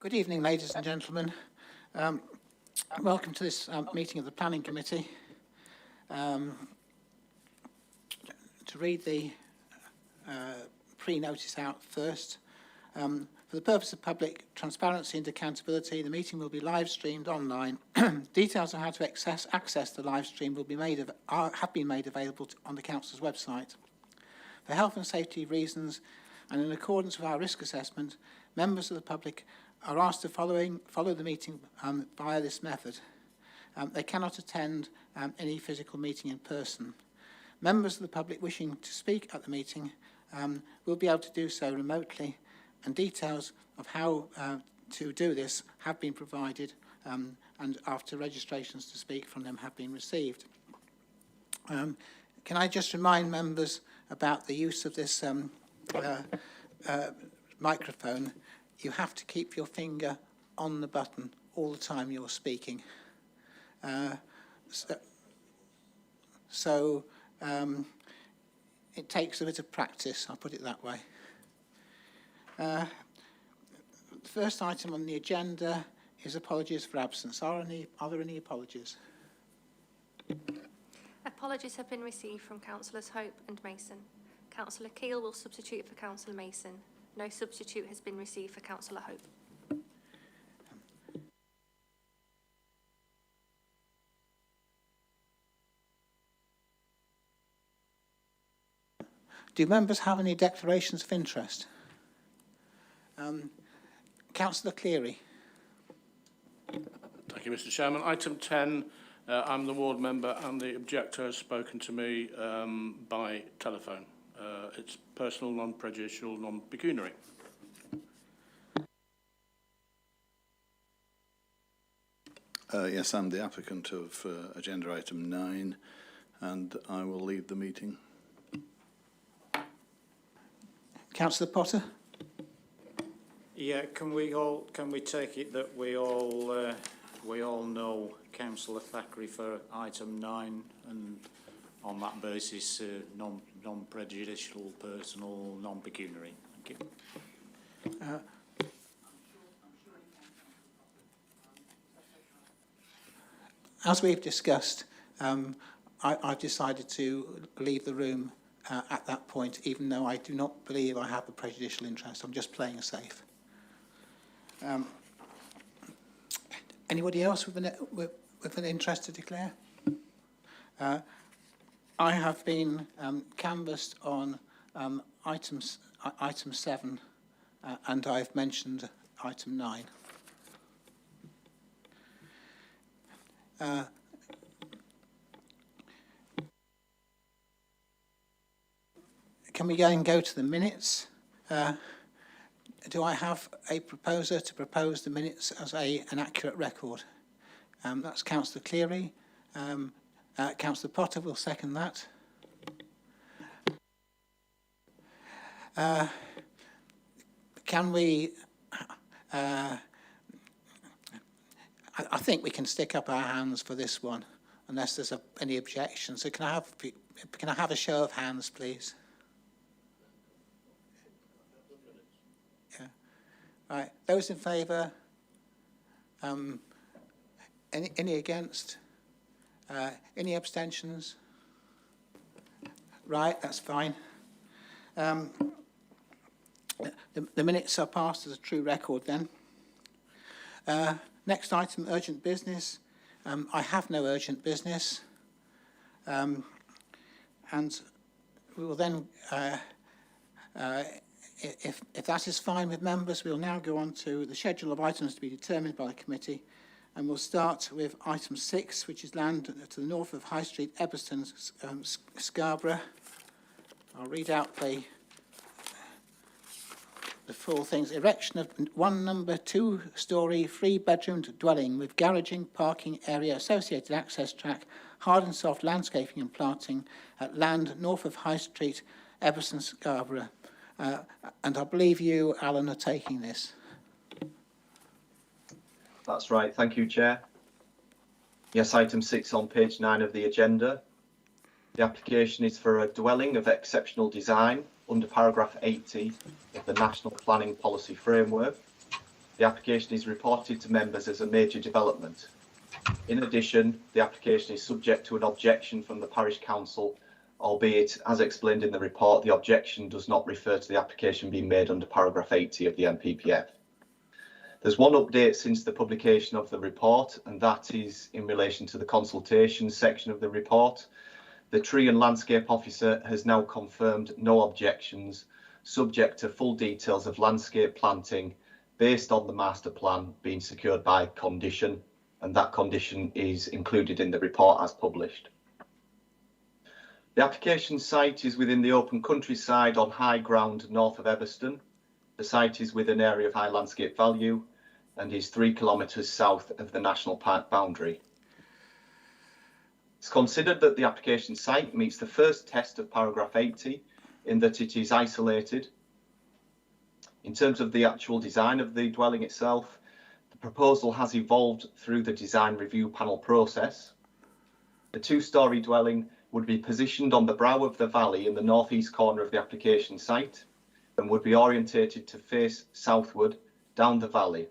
Good evening, ladies and gentlemen. Welcome to this meeting of the Planning Committee. To read the pre-notice out first. For the purpose of public transparency and accountability, the meeting will be live streamed online. Details on how to access the live stream will be have been made available on the Council's website. For health and safety reasons, and in accordance with our risk assessment, members of the public are asked to follow the meeting via this method. They cannot attend any physical meeting in person. Members of the public wishing to speak at the meeting will be able to do so remotely, and details of how to do this have been provided, and after registrations to speak from them have been received. Can I just remind members about the use of this microphone? You have to keep your finger on the button all the time you're speaking. So it takes a bit of practice, I'll put it that way. The first item on the agenda is apologies for absence. Are there any apologies? Apologies have been received from Councillors Hope and Mason. Councillor Keel will substitute for Councillor Mason. No substitute has been received for Councillor Hope. Do members have any declarations of interest? Councillor Cleary. Thank you, Mr. Chairman. Item 10, I'm the ward member and the objector has spoken to me by telephone. It's personal, non-prejudicial, non-pecuniary. Yes, I'm the applicant of agenda item 9, and I will leave the meeting. Councillor Potter. Yeah, can we take it that we all know Councillor Thackeray for item 9, and on that basis, non-prejudicial, personal, non-pecuniary? Thank you. As we've discussed, I've decided to leave the room at that point, even though I do not believe I have a prejudicial interest. I'm just playing it safe. Anybody else with an interest to declare? I have been canvassed on item 7, and I've mentioned item 9. Can we go to the minutes? Do I have a proposer to propose the minutes as an accurate record? That's Councillor Cleary. Councillor Potter will second that. Can we... I think we can stick up our hands for this one, unless there's any objections. So can I have a show of hands, please? Yeah. Right. Those in favour? Any against? Any abstentions? Right. That's fine. The minutes are passed as a true record then. Next item, urgent business. I have no urgent business. And we will then, if that is fine with members, we'll now go on to the schedule of items to be determined by the committee. And we'll start with item 6, which is land to the north of High Street, Ebbston, Scarborough. I'll read out the full things. Erection of one number 2-storey 3-bedroomed dwelling with garaging, parking area, associated access track, hard and soft landscaping and planting at land north of High Street, Ebbston, Scarborough. And I believe you, Alan, are taking this. That's right. Thank you, Chair. Yes, item 6 on page 9 of the agenda. The application is for a dwelling of exceptional design under paragraph 80 of the National Planning Policy Framework. The application is reported to members as a major development. In addition, the application is subject to an objection from the Parish Council, albeit, as explained in the report, the objection does not refer to the application being made under paragraph 80 of the NPPF. There's one update since the publication of the report, and that is in relation to the consultation section of the report. The Tree and Landscape Officer has now confirmed no objections, subject to full details of landscape planting based on the master plan being secured by condition, and that condition is included in the report as published. The application site is within the open countryside on high ground north of Everston. The site is within an area of high landscape value and is 3 kilometres south of the national park boundary. It's considered that the application site meets the first test of paragraph 80 in that it is isolated. In terms of the actual design of the dwelling itself, the proposal has evolved through the design review panel process. The two-storey dwelling would be positioned on the brow of the valley in the northeast corner of the application site and would be orientated to face southward down the valley.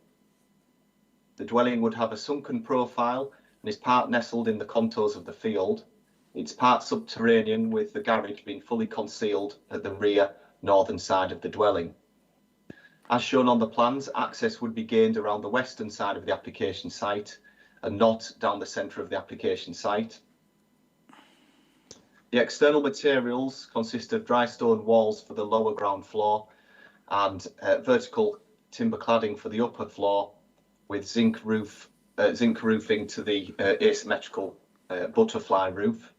The dwelling would have a sunken profile and is part nestled in the contours of the field. It's part subterranean, with the garage being fully concealed at the rear northern side of the dwelling. As shown on the plans, access would be gained around the western side of the application site and not down the centre of the application site. The external materials consist of dry stone walls for the lower ground floor and vertical timber cladding for the upper floor, with zinc roofing to the asymmetrical butterfly roof.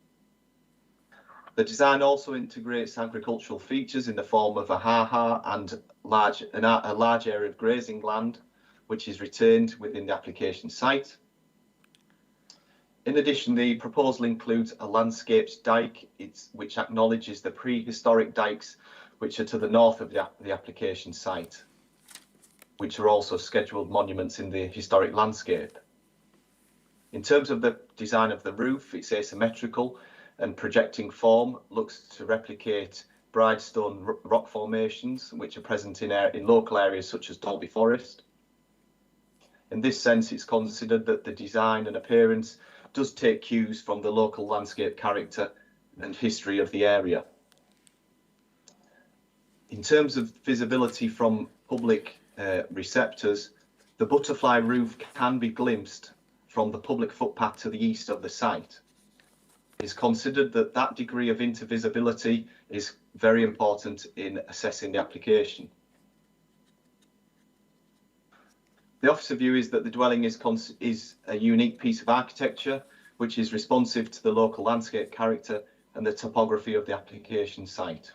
The design also integrates agricultural features in the form of a ha-ha and a large area of grazing land, which is retained within the application site. In addition, the proposal includes a landscaped dike, which acknowledges the prehistoric dikes which are to the north of the application site, which are also scheduled monuments in the historic landscape. In terms of the design of the roof, it's asymmetrical and projecting form, looks to replicate bridestone rock formations which are present in local areas such as Dalby Forest. In this sense, it's considered that the design and appearance does take cues from the local landscape character and history of the area. In terms of visibility from public receptors, the butterfly roof can be glimpsed from the public footpath to the east of the site. It's considered that that degree of intervisibility is very important in assessing the application. The officer view is that the dwelling is a unique piece of architecture which is responsive to the local landscape character and the topography of the application site.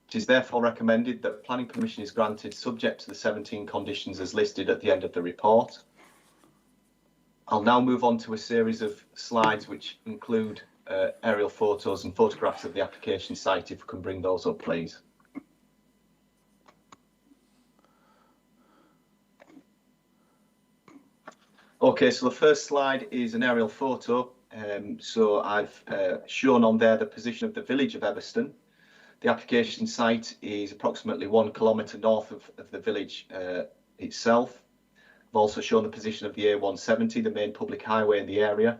It is therefore recommended that planning permission is granted subject to the 17 conditions as listed at the end of the report. I'll now move on to a series of slides which include aerial photos and photographs of the application site, if we can bring those up, please. Okay, so the first slide is an aerial photo. So I've shown on there the position of the village of Everston. The application site is approximately 1 kilometre north of the village itself. I've also shown the position of the A170, the main public highway in the area,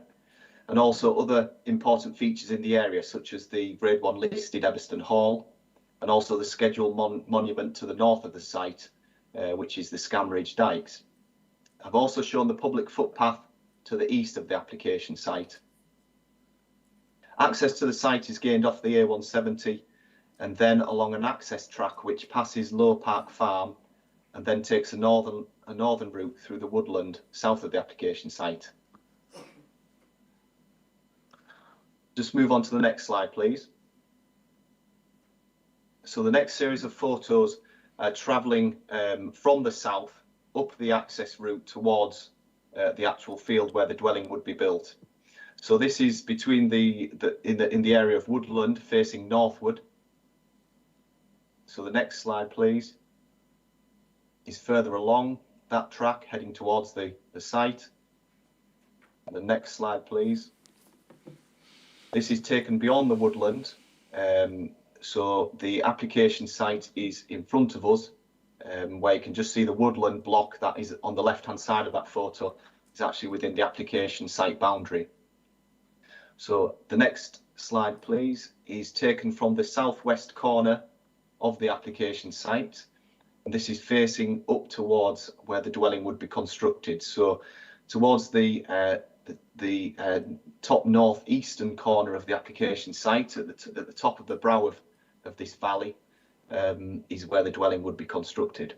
and also other important features in the area, such as the Grade 1 listed Everston Hall, and also the scheduled monument to the north of the site, which is the Scamridge Dykes. I've also shown the public footpath to the east of the application site. Access to the site is gained off the A170 and then along an access track which passes Low Park Farm and then takes a northern route through the woodland south of the application site. Just move on to the next slide, please. So the next series of photos are travelling from the south up the access route towards the actual field where the dwelling would be built. So this is between in the area of woodland facing northward. So the next slide, please, is further along that track heading towards the site. And the next slide, please. This is taken beyond the woodland. So the application site is in front of us where you can just see the woodland block that is on the left-hand side of that photo is actually within the application site boundary. So the next slide, please, is taken from the southwest corner of the application site. And this is facing up towards where the dwelling would be constructed. So towards the top northeastern corner of the application site, at the top of the brow of this valley, is where the dwelling would be constructed.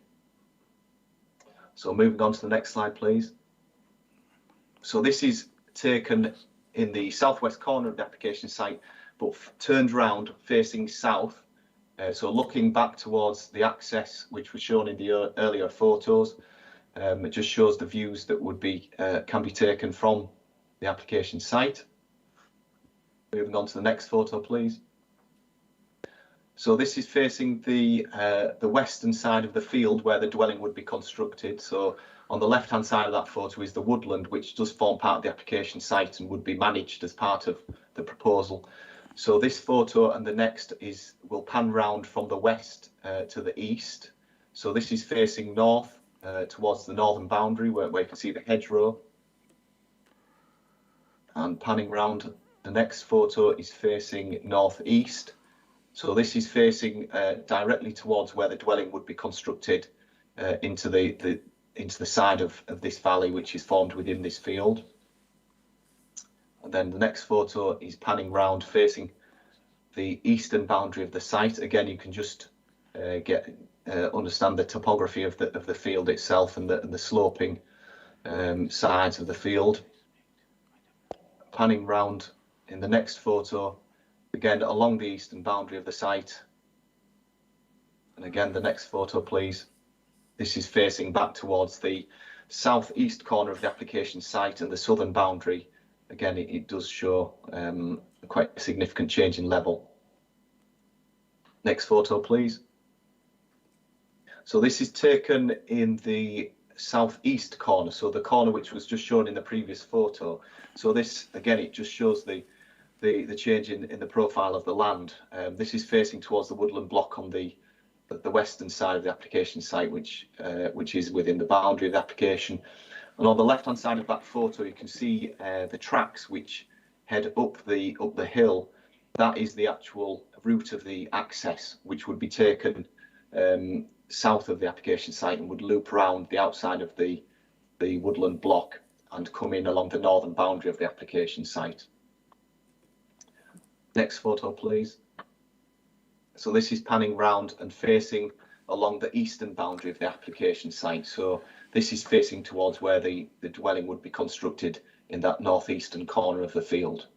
So moving on to the next slide, please. So this is taken in the southwest corner of the application site, but turned round facing south. So looking back towards the access, which was shown in the earlier photos, it just shows the views that would be can be taken from the application site. Moving on to the next photo, please. So this is facing the western side of the field where the dwelling would be constructed. So on the left-hand side of that photo is the woodland, which does form part of the application site and would be managed as part of the proposal. So this photo and the next will pan round from the west to the east. So this is facing north towards the northern boundary where you can see the hedgerow. And panning round, the next photo is facing northeast. So this is facing directly towards where the dwelling would be constructed into the side of this valley, which is formed within this field. And then the next photo is panning round facing the eastern boundary of the site. Again, you can just understand the topography of the field itself and the sloping sides of the field. Panning round in the next photo, again along the eastern boundary of the site. And again, the next photo, please. This is facing back towards the southeast corner of the application site and the southern boundary. Again, it does show quite a significant change in level. Next photo, please. So this is taken in the southeast corner, so the corner which was just shown in the previous photo. So this, again, it just shows the change in the profile of the land. This is facing towards the woodland block on the western side of the application site, which is within the boundary of the application. And on the left-hand side of that photo, you can see the tracks which head up the hill. That is the actual route of the access, which would be taken south of the application site and would loop around the outside of the woodland block and come in along the northern boundary of the application site. Next photo, please. So this is panning round and facing along the eastern boundary of the application site. So this is facing towards where the dwelling would be constructed in that northeastern corner of the field.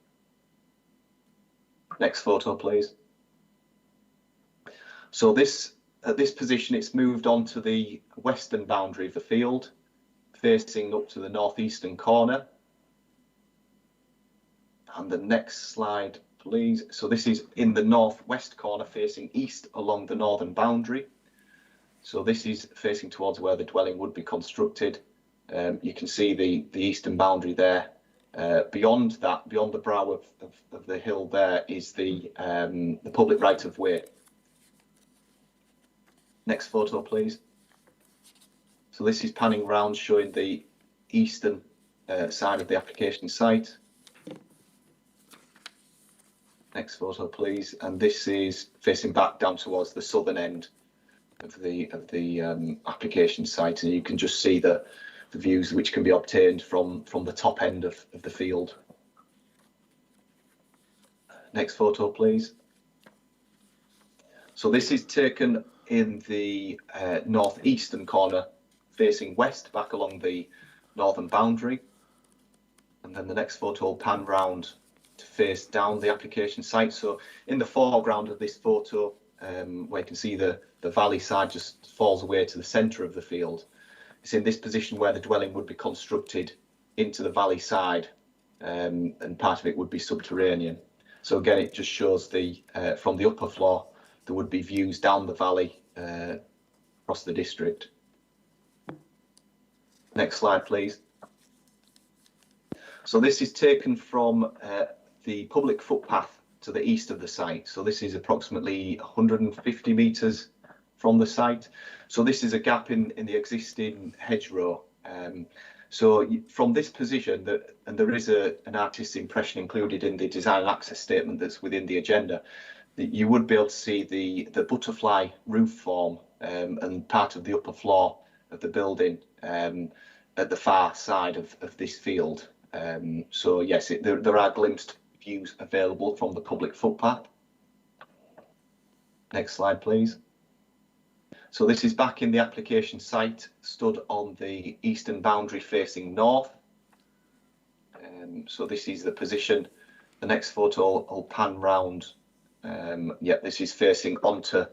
Next photo, please. So at this position, it's moved on to the western boundary of the field, facing up to the northeastern corner. And the next slide, please. So this is in the northwest corner, facing east along the northern boundary. So this is facing towards where the dwelling would be constructed. You can see the eastern boundary there. Beyond that, beyond the brow of the hill, there is the public right of way. Next photo, please. So this is panning round, showing the eastern side of the application site. Next photo, please. And this is facing back down towards the southern end of the application site, and you can just see the views which can be obtained from the top end of the field. Next photo, please. So this is taken in the northeastern corner, facing west, back along the northern boundary. And then the next photo will pan round to face down the application site. So in the foreground of this photo, where you can see the valley side just falls away to the centre of the field. It's in this position where the dwelling would be constructed into the valley side, and part of it would be subterranean. So again, it just shows from the upper floor, there would be views down the valley across the district. Next slide, please. So this is taken from the public footpath to the east of the site. So this is approximately 150 metres from the site. So this is a gap in the existing hedgerow. From this position, and there is an artist's impression included in the design and access statement that's within the agenda, that you would be able to see the butterfly roof form and part of the upper floor of the building at the far side of this field. So yes, there are glimpsed views available from the public footpath. Next slide, please. So this is back in the application site, stood on the eastern boundary facing north. So this is the position. The next photo I'll pan round. Yeah, this is facing onto,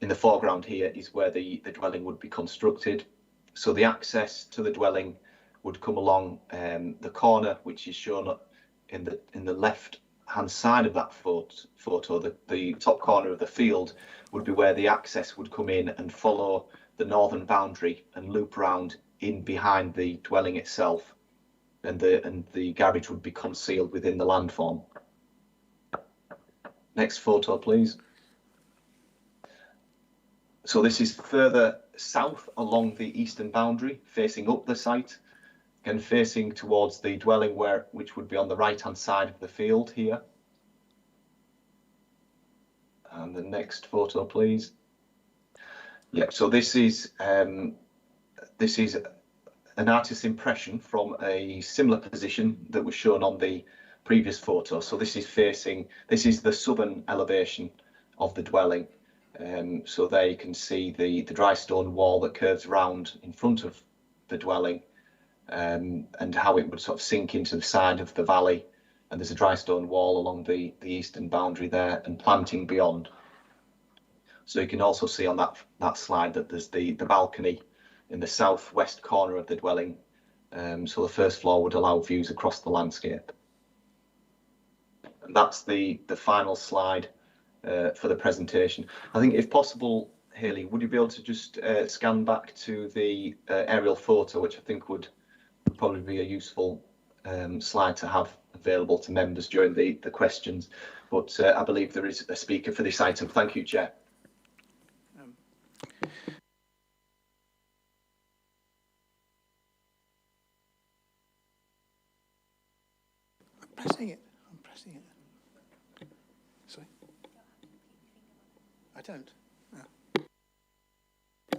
in the foreground here is where the dwelling would be constructed. So the access to the dwelling would come along the corner, which is shown in the left hand side of that photo. The top corner of the field would be where the access would come in and follow the northern boundary and loop around in behind the dwelling itself, and the garage would be concealed within the landform. Next photo, please. So this is further south along the eastern boundary, facing up the site, and facing towards the dwelling which would be on the right hand side of the field here. And the next photo, please. Yeah, so this is an artist's impression from a similar position that was shown on the previous photo. So this is the southern elevation of the dwelling. So there you can see the dry stone wall that curves around in front of the dwelling, and how it would sort of sink into the side of the valley. And there's a dry stone wall along the eastern boundary there, and planting beyond. So you can also see on that slide that there's the balcony in the southwest corner of the dwelling. So the first floor would allow views across the landscape. And that's the final slide for the presentation. I think, if possible, Hayley, would you be able to just scan back to the aerial photo, which I think would probably be a useful slide to have available to members during the questions. But I believe there is a speaker for this item. Thank you, Chair. I'm pressing it. Sorry. I don't.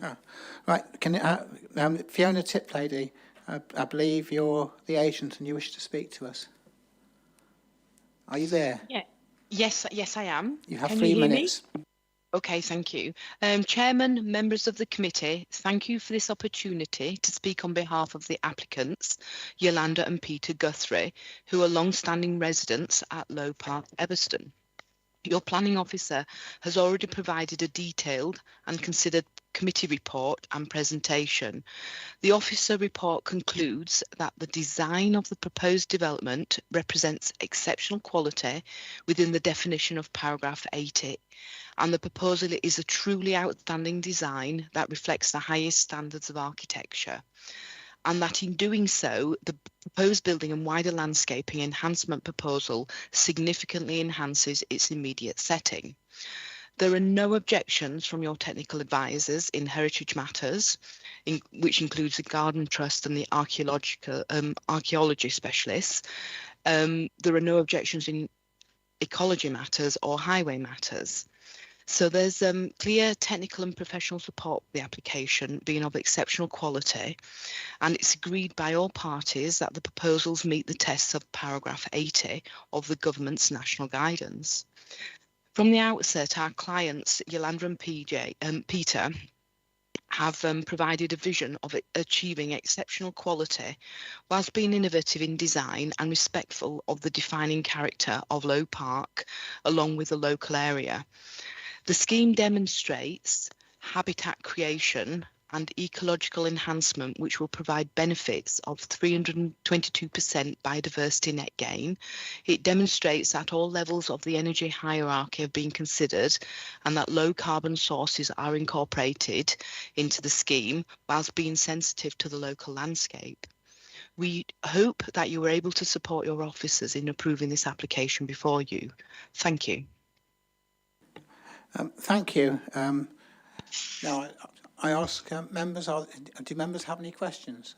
Oh. Right. Can Fiona Tiplady, I believe you're the agent and you wish to speak to us. Are you there? Yeah. Yes, I am. You have Can 3 you hear me? minutes. Okay, thank you. Chairman, members of the committee, thank you for this opportunity to speak on behalf of the applicants, Yolanda and Peter Guthrie, who are long-standing residents at Low Park, Everston. Your planning officer has already provided a detailed and considered committee report and presentation. The officer report concludes that the design of the proposed development represents exceptional quality within the definition of paragraph 80, and the proposal is a truly outstanding design that reflects the highest standards of architecture, and that in doing so, the proposed building and wider landscaping enhancement proposal significantly enhances its immediate setting. There are no objections from your technical advisors in heritage matters, which includes the Garden Trust and the archaeology specialists. There are no objections in ecology matters or highway matters. So there's clear technical and professional support for the application being of exceptional quality, and it's agreed by all parties that the proposals meet the tests of paragraph 80 of the government's national guidance. From the outset, our clients, Yolanda and Peter, have provided a vision of achieving exceptional quality whilst being innovative in design and respectful of the defining character of Low Park along with the local area. The scheme demonstrates habitat creation and ecological enhancement, which will provide benefits of 322% biodiversity net gain. It demonstrates that all levels of the energy hierarchy have been considered and that low carbon sources are incorporated into the scheme whilst being sensitive to the local landscape. We hope that you were able to support your officers in approving this application before you. Thank you. Thank you. Now, I ask members, do members have any questions?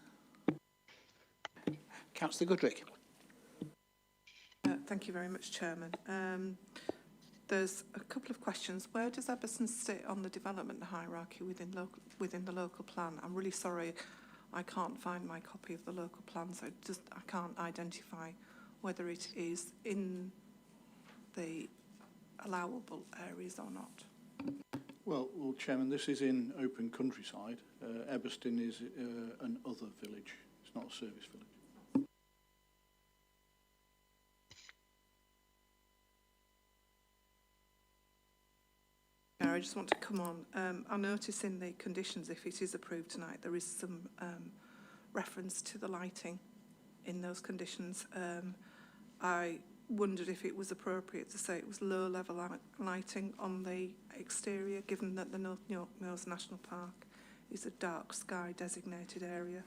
Councillor Goodrick. Thank you very much, Chairman. There's a couple of questions. Where does Eberson sit on the development hierarchy within the local plan? I'm really sorry, I can't find my copy of the local plan, so I can't identify whether it is in the allowable areas or not. Well, Chairman, this is in open countryside. Eberston is an other village. It's not a service village. I just want to come on. I notice in the conditions, if it is approved tonight, there is some reference to the lighting in those conditions. I wondered if it was appropriate to say it was low-level lighting on the exterior, given that the North York Mills National Park is a dark sky designated area.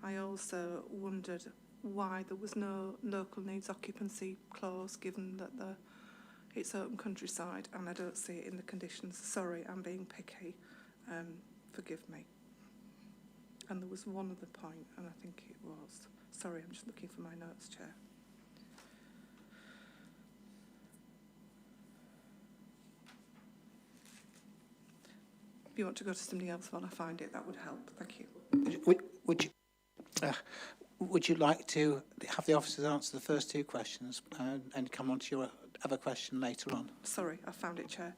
I also wondered why there was no local needs occupancy clause, given that it's open countryside and I don't see it in the conditions. Sorry, I'm being picky. Forgive me. And there was one other point, and I think it was... Sorry, I'm just looking for my notes, Chair. If you want to go to somebody else while I find it, that would help. Thank you. Would you like to have the officers answer the first two questions and come on to your other question later on? Sorry, I found it, Chair.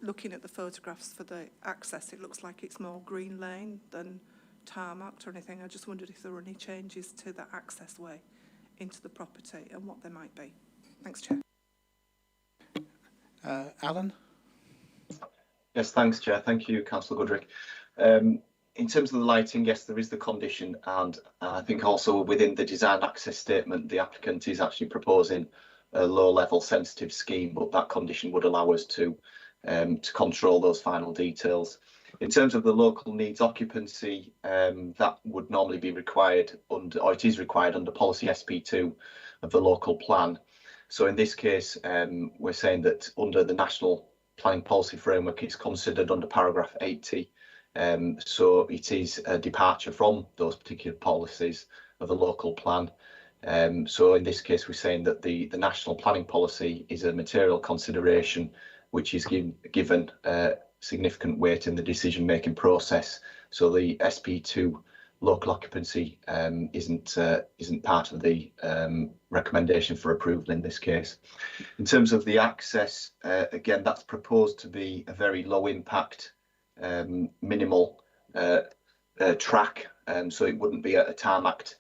Looking at the photographs for the access, it looks like it's more green lane than tarmacked or anything. I just wondered if there were any changes to the access way into the property and what there might be. Thanks, Chair. Alan? Yes, thanks, Chair. Thank you, Councillor Goodrick. In terms of the lighting, yes, there is the condition, and I think also within the design access statement, the applicant is actually proposing a low-level sensitive scheme, but that condition would allow us to control those final details. In terms of the local needs occupancy, that would normally be required under, or it is required under policy SP2 of the local plan. So in this case, we're saying that under the national planning policy framework, it's considered under paragraph 80. So it is a departure from those particular policies of the local plan. So in this case, we're saying that the national planning policy is a material consideration which is given significant weight in the decision-making process. So the SP2 local occupancy isn't part of the recommendation for approval in this case. In terms of the access, again, that's proposed to be a very low impact, minimal track, so it wouldn't be a tarmacked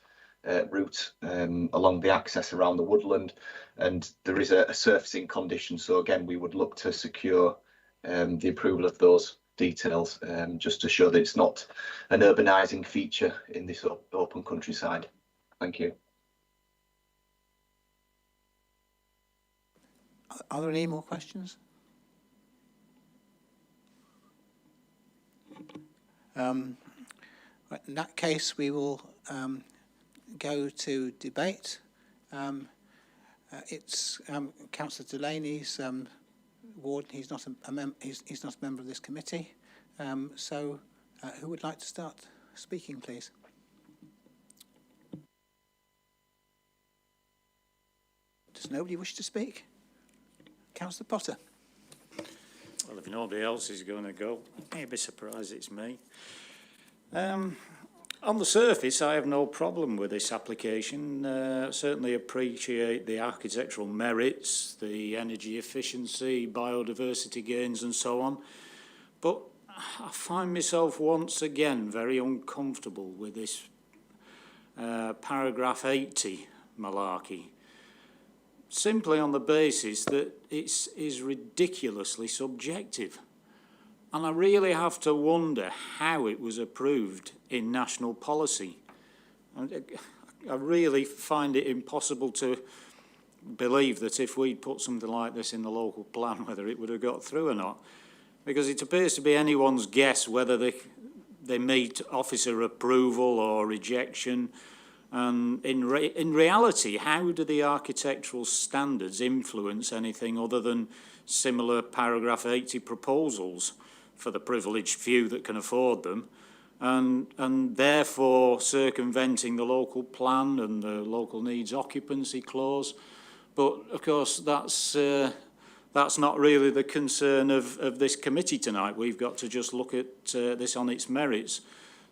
route along the access around the woodland, and there is a surfacing condition, so again we would look to secure the approval of those details, just to show that it's not an urbanising feature in this open countryside. Thank you. Are there any more questions? In that case, we will go to debate. It's Councillor Delaney's ward. He's not a member of this committee. So, who would like to start speaking, please? Does nobody wish to speak? Councillor Potter. Well, if nobody else is going to go, you'd be surprised it's me. On the surface, I have no problem with this application. Certainly appreciate the architectural merits, the energy efficiency, biodiversity gains and so on. But I find myself once again very uncomfortable with this paragraph 80 malarkey. Simply on the basis that it is ridiculously subjective. And I really have to wonder how it was approved in national policy. I really find it impossible to believe that if we'd put something like this in the local plan, whether it would have got through or not. Because it appears to be anyone's guess whether they meet officer approval or rejection. And in reality, how do the architectural standards influence anything other than similar paragraph 80 proposals? for the privileged few that can afford them, and therefore circumventing the local plan and the local needs occupancy clause. But of course, that's not really the concern of this committee tonight. We've got to just look at this on its merits.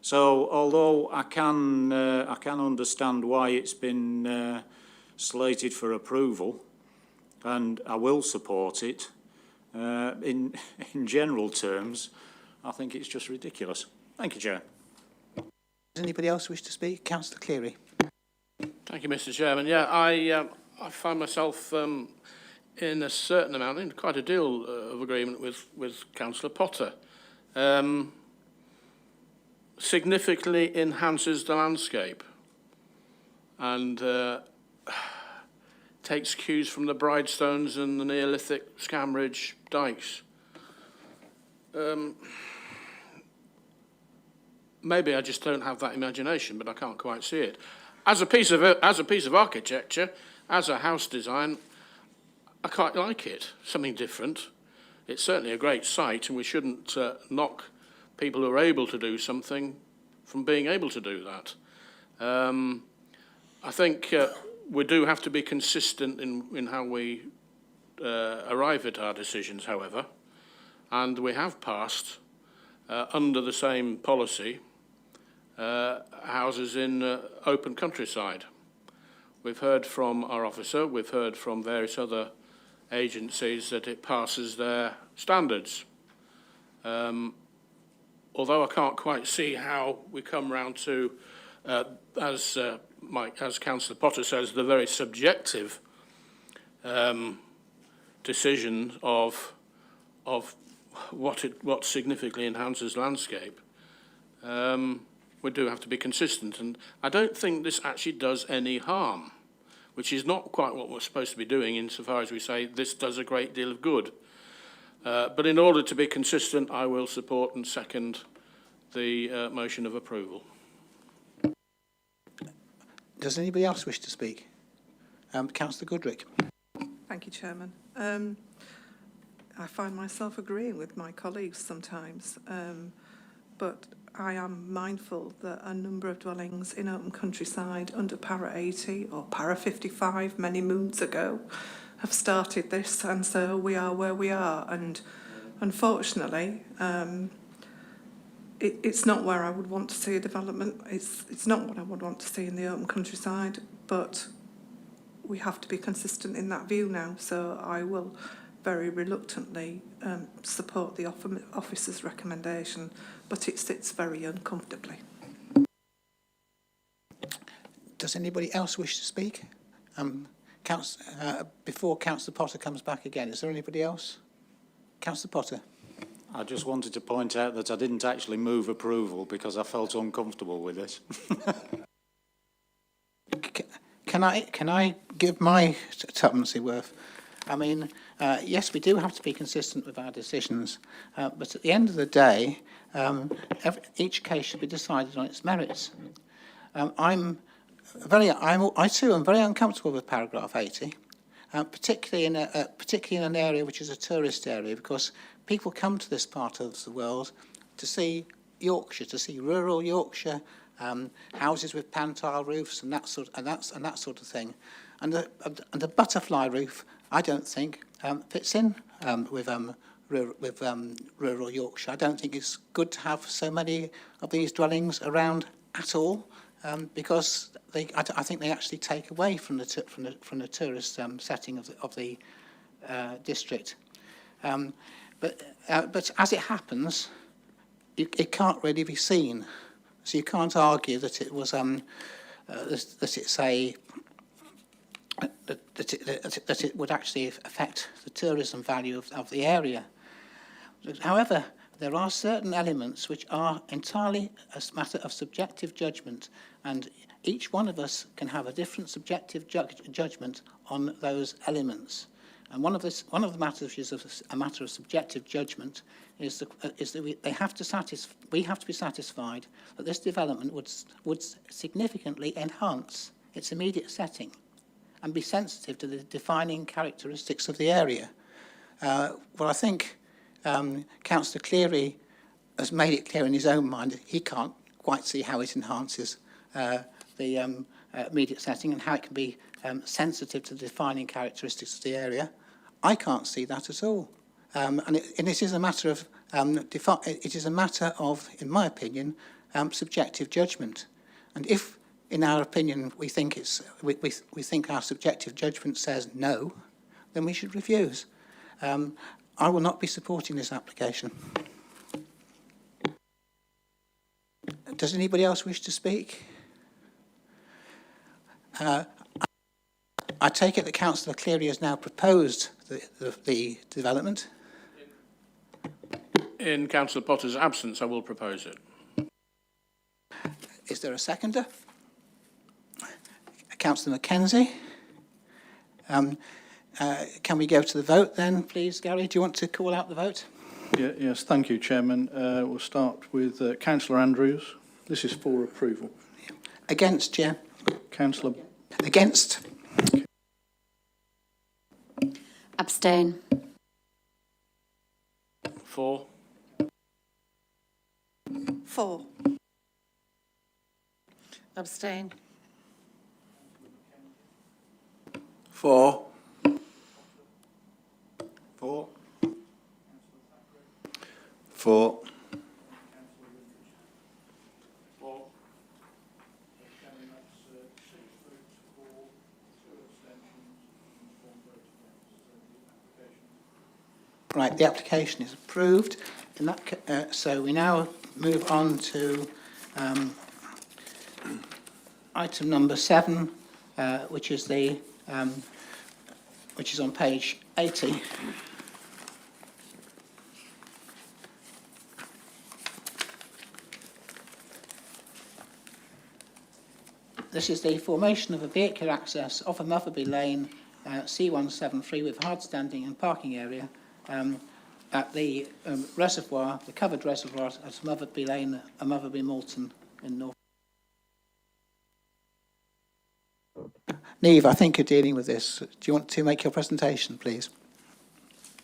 So, although I can understand why it's been slated for approval, and I will support it, in general terms, I think it's just ridiculous. Thank you, Chair. Does anybody else wish to speak? Councillor Cleary. Thank you, Mr. Chairman. Yeah, I find myself in a certain amount, in quite a deal of agreement with Councillor Potter. Significantly enhances the landscape and takes cues from the Bridestones and the Neolithic Scamridge dikes. Maybe I just don't have that imagination, but I can't quite see it. As a piece of architecture, as a house design, I quite like it. Something different. It's certainly a great site, and we shouldn't knock people who are able to do something from being able to do that. I think we do have to be consistent in how we arrive at our decisions, however, and we have passed, under the same policy, houses in open countryside. We've heard from our officer, we've heard from various other agencies that it passes their standards. Although I can't quite see how we come round to, as Councillor Potter says, the very subjective decision of what significantly enhances landscape. We do have to be consistent, and I don't think this actually does any harm, which is not quite what we're supposed to be doing insofar as we say this does a great deal of good. But in order to be consistent, I will support and second the motion of approval. Does anybody else wish to speak? Councillor Goodrick. Thank you, Chairman. I find myself agreeing with my colleagues sometimes, but I am mindful that a number of dwellings in open countryside under Para 80 or Para 55 many moons ago have started this, and so we are where we are. And unfortunately, it's not where I would want to see a development. It's not what I would want to see in the open countryside, but we have to be consistent in that view now. So I will very reluctantly support the officer's recommendation, but it sits very uncomfortably. Does anybody else wish to speak? Before Councillor Potter comes back again, is there anybody else? Councillor Potter. I just wanted to point out that I didn't actually move approval because I felt uncomfortable with this. Can I give my tuppency worth? I mean, yes, we do have to be consistent with our decisions, but at the end of the day, each case should be decided on its merits. I too am very uncomfortable with paragraph 80, particularly in an area which is a tourist area, because people come to this part of the world to see Yorkshire, to see rural Yorkshire, houses with pan-tile roofs and that sort of thing. And the butterfly roof, I don't think fits in with rural Yorkshire. I don't think it's good to have so many of these dwellings around at all, because I think they actually take away from the tourist setting of the district. But as it happens, it can't really be seen, so you can't argue that it was that it would actually affect the tourism value of the area. However, there are certain elements which are entirely a matter of subjective judgment, and each one of us can have a different subjective judgment on those elements. And one of the matters which is a matter of subjective judgment is that we have to be satisfied that this development would significantly enhance its immediate setting and be sensitive to the defining characteristics of the area. Well, I think Councillor Cleary has made it clear in his own mind he can't quite see how it enhances the immediate setting and how it can be sensitive to the defining characteristics of the area. I can't see that at all. And it is a matter of, it is a matter of, in my opinion, subjective judgment. And if, in our opinion, we think we think our subjective judgment says no, then we should refuse. I will not be supporting this application. Does anybody else wish to speak? I take it that Councillor Cleary has now proposed the development. In Councillor Potter's absence, I will propose it. Is there a seconder? Councillor Mackenzie. Can we go to the vote then, please, Gary? Do you want to call out the vote? Yes, thank you, Chairman. We'll start with Councillor Andrews. This is for approval. Against, Chair. Councillor. Against. Abstain. For. For. Abstain. For. For. For. Right, the application is approved. In that, so we now move on to item number 7, which is on page 80. This is the formation of a vehicular access off of Motherby Lane, C173, with hard standing and parking area at the reservoir, the covered reservoir at Motherby Lane and Motherby Moulton in North. Niamh, I think you're dealing with this. Do you want to make your presentation, please?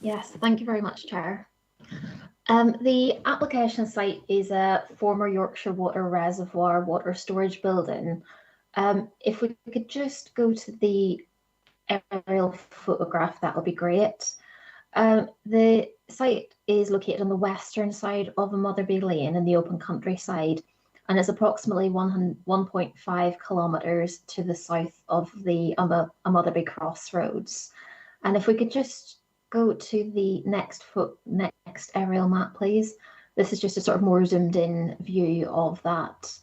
Yes, thank you very much, Chair. The application site is a former Yorkshire Water Reservoir water storage building. If we could just go to the aerial photograph, that would be great. The site is located on the western side of Motherby Lane in the open countryside, and it's approximately 1.5 kilometres to the south of the Motherby Crossroads. And if we could just go to the next aerial map, please. This is just a sort of more zoomed in view of that.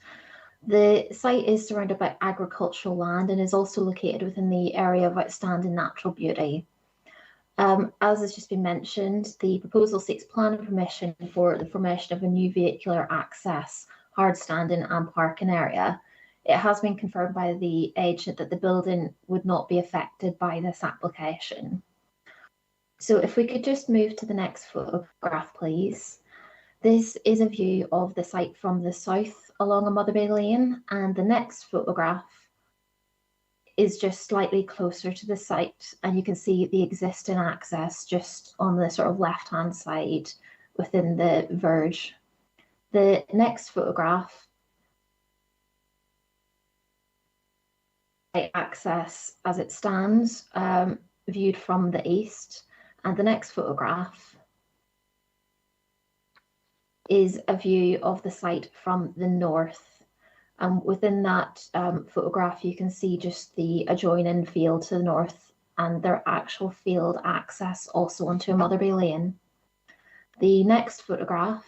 The site is surrounded by agricultural land and is also located within the area of outstanding natural beauty. As has just been mentioned, the proposal seeks planning permission for the formation of a new vehicular access, hard standing and parking area. It has been confirmed by the agent that the building would not be affected by this application. So if we could just move to the next photograph, please. This is a view of the site from the south along a Motherby Lane, and the next photograph is just slightly closer to the site, and you can see the existing access just on the sort of left-hand side within the verge. The next photograph, access as it stands, viewed from the east, and the next photograph is a view of the site from the north. And within that photograph, you can see just the adjoining field to the north and their actual field access also onto a Motherby Lane. The next photograph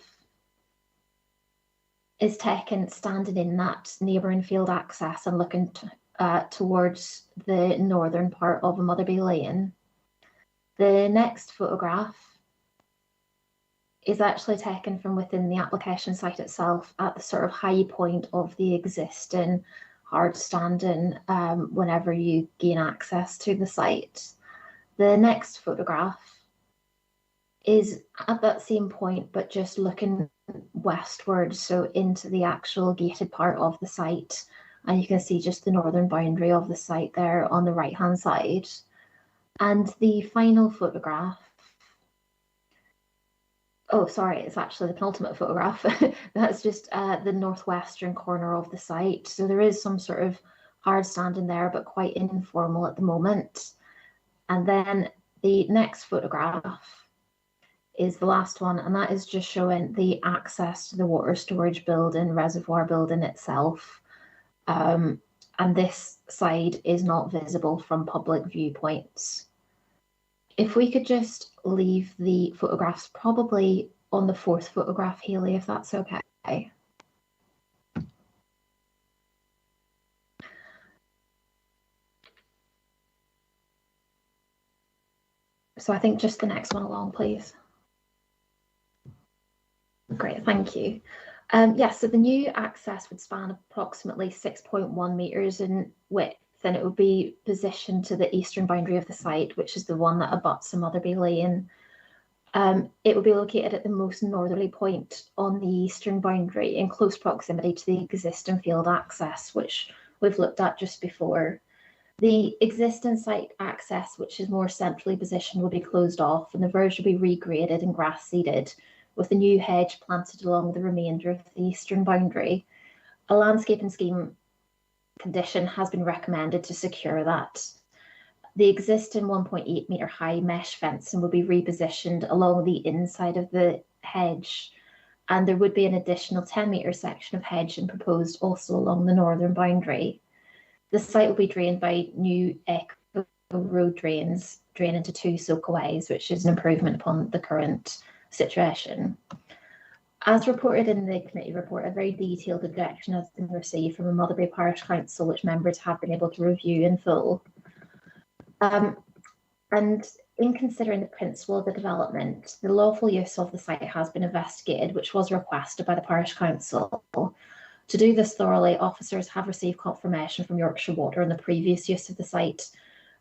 is taken standing in that neighbouring field access and looking towards the northern part of a Motherby Lane. The next photograph is actually taken from within the application site itself at the sort of high point of the existing hard standing whenever you gain access to the site. The next photograph is at that same point, but just looking westward, so into the actual gated part of the site. And you can see just the northern boundary of the site there on the right-hand side. And the final photograph Oh, sorry, it's actually the penultimate photograph. That's just the northwestern corner of the site. So there is some sort of hard standing there, but quite informal at the moment. And then the next photograph is the last one, and that is just showing the access to the water storage building, reservoir building itself. And this side is not visible from public viewpoints. If we could just leave the photographs probably on the fourth photograph, Haley, if that's okay. So I think just the next one along, please. Great, thank you. Yes, so the new access would span approximately 6.1 metres in width, and it would be positioned to the eastern boundary of the site, which is the one that abuts the Motherby Lane. It would be located at the most northerly point on the eastern boundary in close proximity to the existing field access, which we've looked at just before. The existing site access, which is more centrally positioned, will be closed off and the verge will be regraded and grass seeded, with a new hedge planted along the remainder of the eastern boundary. A landscaping scheme condition has been recommended to secure that. The existing 1.8 metre high mesh fencing will be repositioned along the inside of the hedge, and there would be an additional 10 metre section of hedging proposed also along the northern boundary. The site will be drained by new eco road drains, draining into 2 soakaways, which is an improvement upon the current situation. As reported in the committee report, a very detailed objection has been received from a Motherby Parish Council, which members have been able to review in full. And in considering the principle of the development, the lawful use of the site has been investigated, which was requested by the Parish Council. To do this thoroughly, officers have received confirmation from Yorkshire Water on the previous use of the site.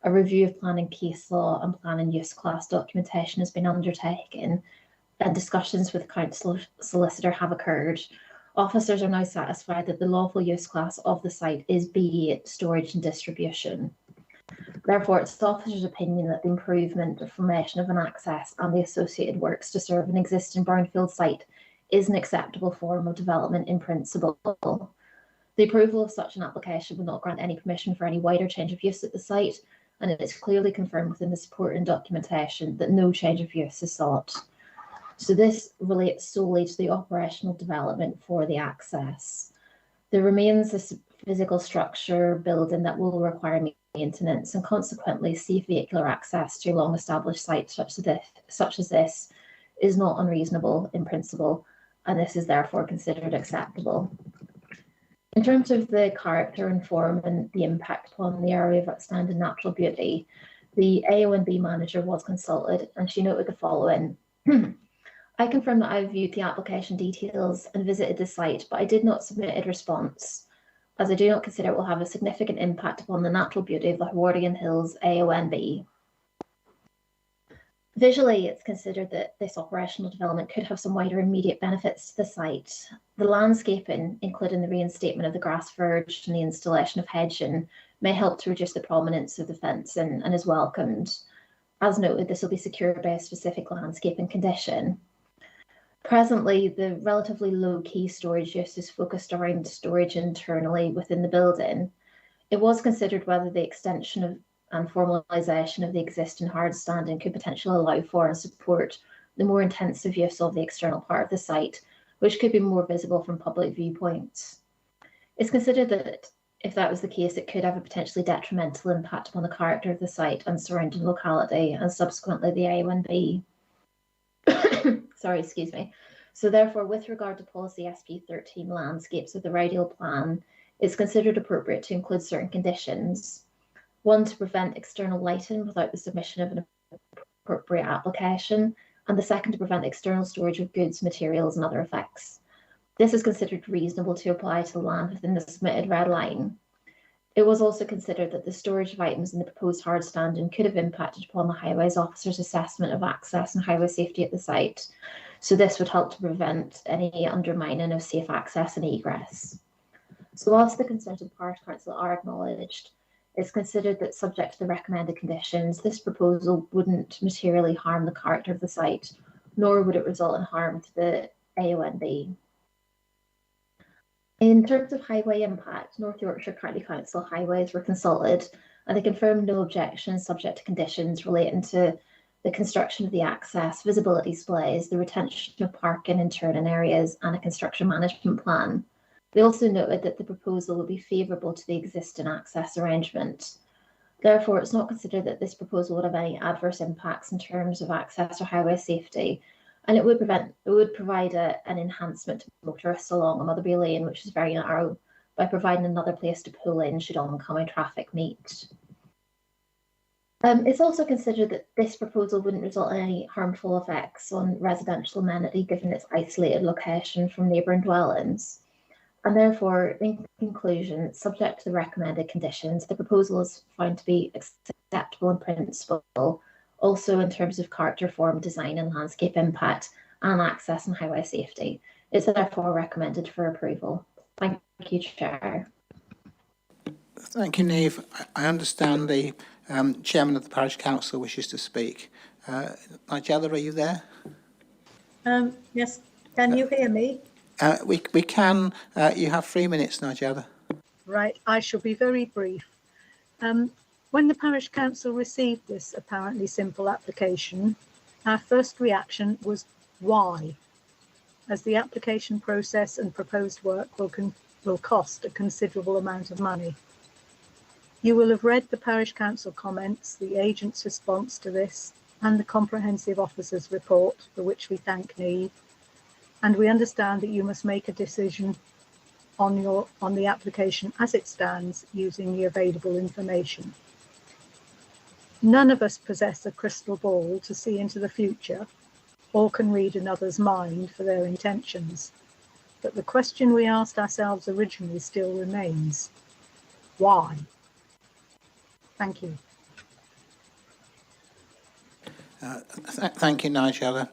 A review of planning case law and planning use class documentation has been undertaken, and discussions with the council solicitor have occurred. Officers are now satisfied that the lawful use class of the site is B8, storage and distribution. Therefore, it's the officer's opinion that the improvement, formation of an access and the associated works to serve an existing brownfield site is an acceptable form of development in principle. The approval of such an application would not grant any permission for any wider change of use at the site, and it is clearly confirmed within the supporting documentation that no change of use is sought. So this relates solely to the operational development for the access. There remains a physical structure building that will require maintenance, and consequently safe vehicular access to long-established sites such as this is not unreasonable in principle, and this is therefore considered acceptable. In terms of the character and form and the impact upon the area of outstanding natural beauty, the AONB manager was consulted and she noted the following. I confirm that I viewed the application details and visited the site, but I did not submit a response, as I do not consider it will have a significant impact upon the natural beauty of the Howardian Hills AONB. Visually, it's considered that this operational development could have some wider immediate benefits to the site. The landscaping, including the reinstatement of the grass verge and the installation of hedging, may help to reduce the prominence of the fencing and is welcomed. As noted, this will be secured by a specific landscaping condition. Presently, the relatively low-key storage use is focused around storage internally within the building. It was considered whether the extension of and formalisation of the existing hard standing could potentially allow for and support the more intensive use of the external part of the site, which could be more visible from public viewpoints. It's considered that if that was the case, it could have a potentially detrimental impact upon the character of the site and surrounding locality, and subsequently the A1B. Sorry, excuse me. So therefore, with regard to policy SP13 landscapes of the Ryedale plan, it's considered appropriate to include certain conditions. One, to prevent external lighting without the submission of an appropriate application, and the second, to prevent external storage of goods, materials, and other effects. This is considered reasonable to apply to the land within the submitted red line. It was also considered that the storage of items in the proposed hard standing could have impacted upon the highways officer's assessment of access and highway safety at the site. So this would help to prevent any undermining of safe access and egress. So whilst the concerns of the Parish Council are acknowledged, it's considered that subject to the recommended conditions, this proposal wouldn't materially harm the character of the site nor would it result in harm to the AONB. In terms of highway impact, North Yorkshire County Council highways were consulted and they confirmed no objections subject to conditions relating to the construction of the access, visibility displays, the retention of parking in turning areas, and a construction management plan. They also noted that the proposal would be favourable to the existing access arrangement. Therefore, it's not considered that this proposal would have any adverse impacts in terms of access or highway safety, and it would provide an enhancement to motorists along a Motherby Lane, which is very narrow, by providing another place to pull in should oncoming traffic meet. It's also considered that this proposal wouldn't result in any harmful effects on residential amenity given its isolated location from neighbouring dwellings. And therefore, in conclusion, subject to the recommended conditions, the proposal is found to be acceptable in principle, also in terms of character, form, design and landscape impact and access and highway safety. It's therefore recommended for approval. Thank you, Chair. Thank you, Niamh. I understand the Chairman of the Parish Council wishes to speak. Nigella, are you there? Yes. Can you hear me? We can. You have 3 minutes, Nigella. Right. I shall be very brief. When the Parish Council received this apparently simple application, our first reaction was why, as the application process and proposed work will cost a considerable amount of money. You will have read the Parish Council comments, the agent's response to this, and the Comprehensive Officer's report, for which we thank Niamh, and we understand that you must make a decision on the application as it stands using the available information. None of us possess a crystal ball to see into the future or can read another's mind for their intentions, but the question we asked ourselves originally still remains: why? Thank you. Thank you, Nigella.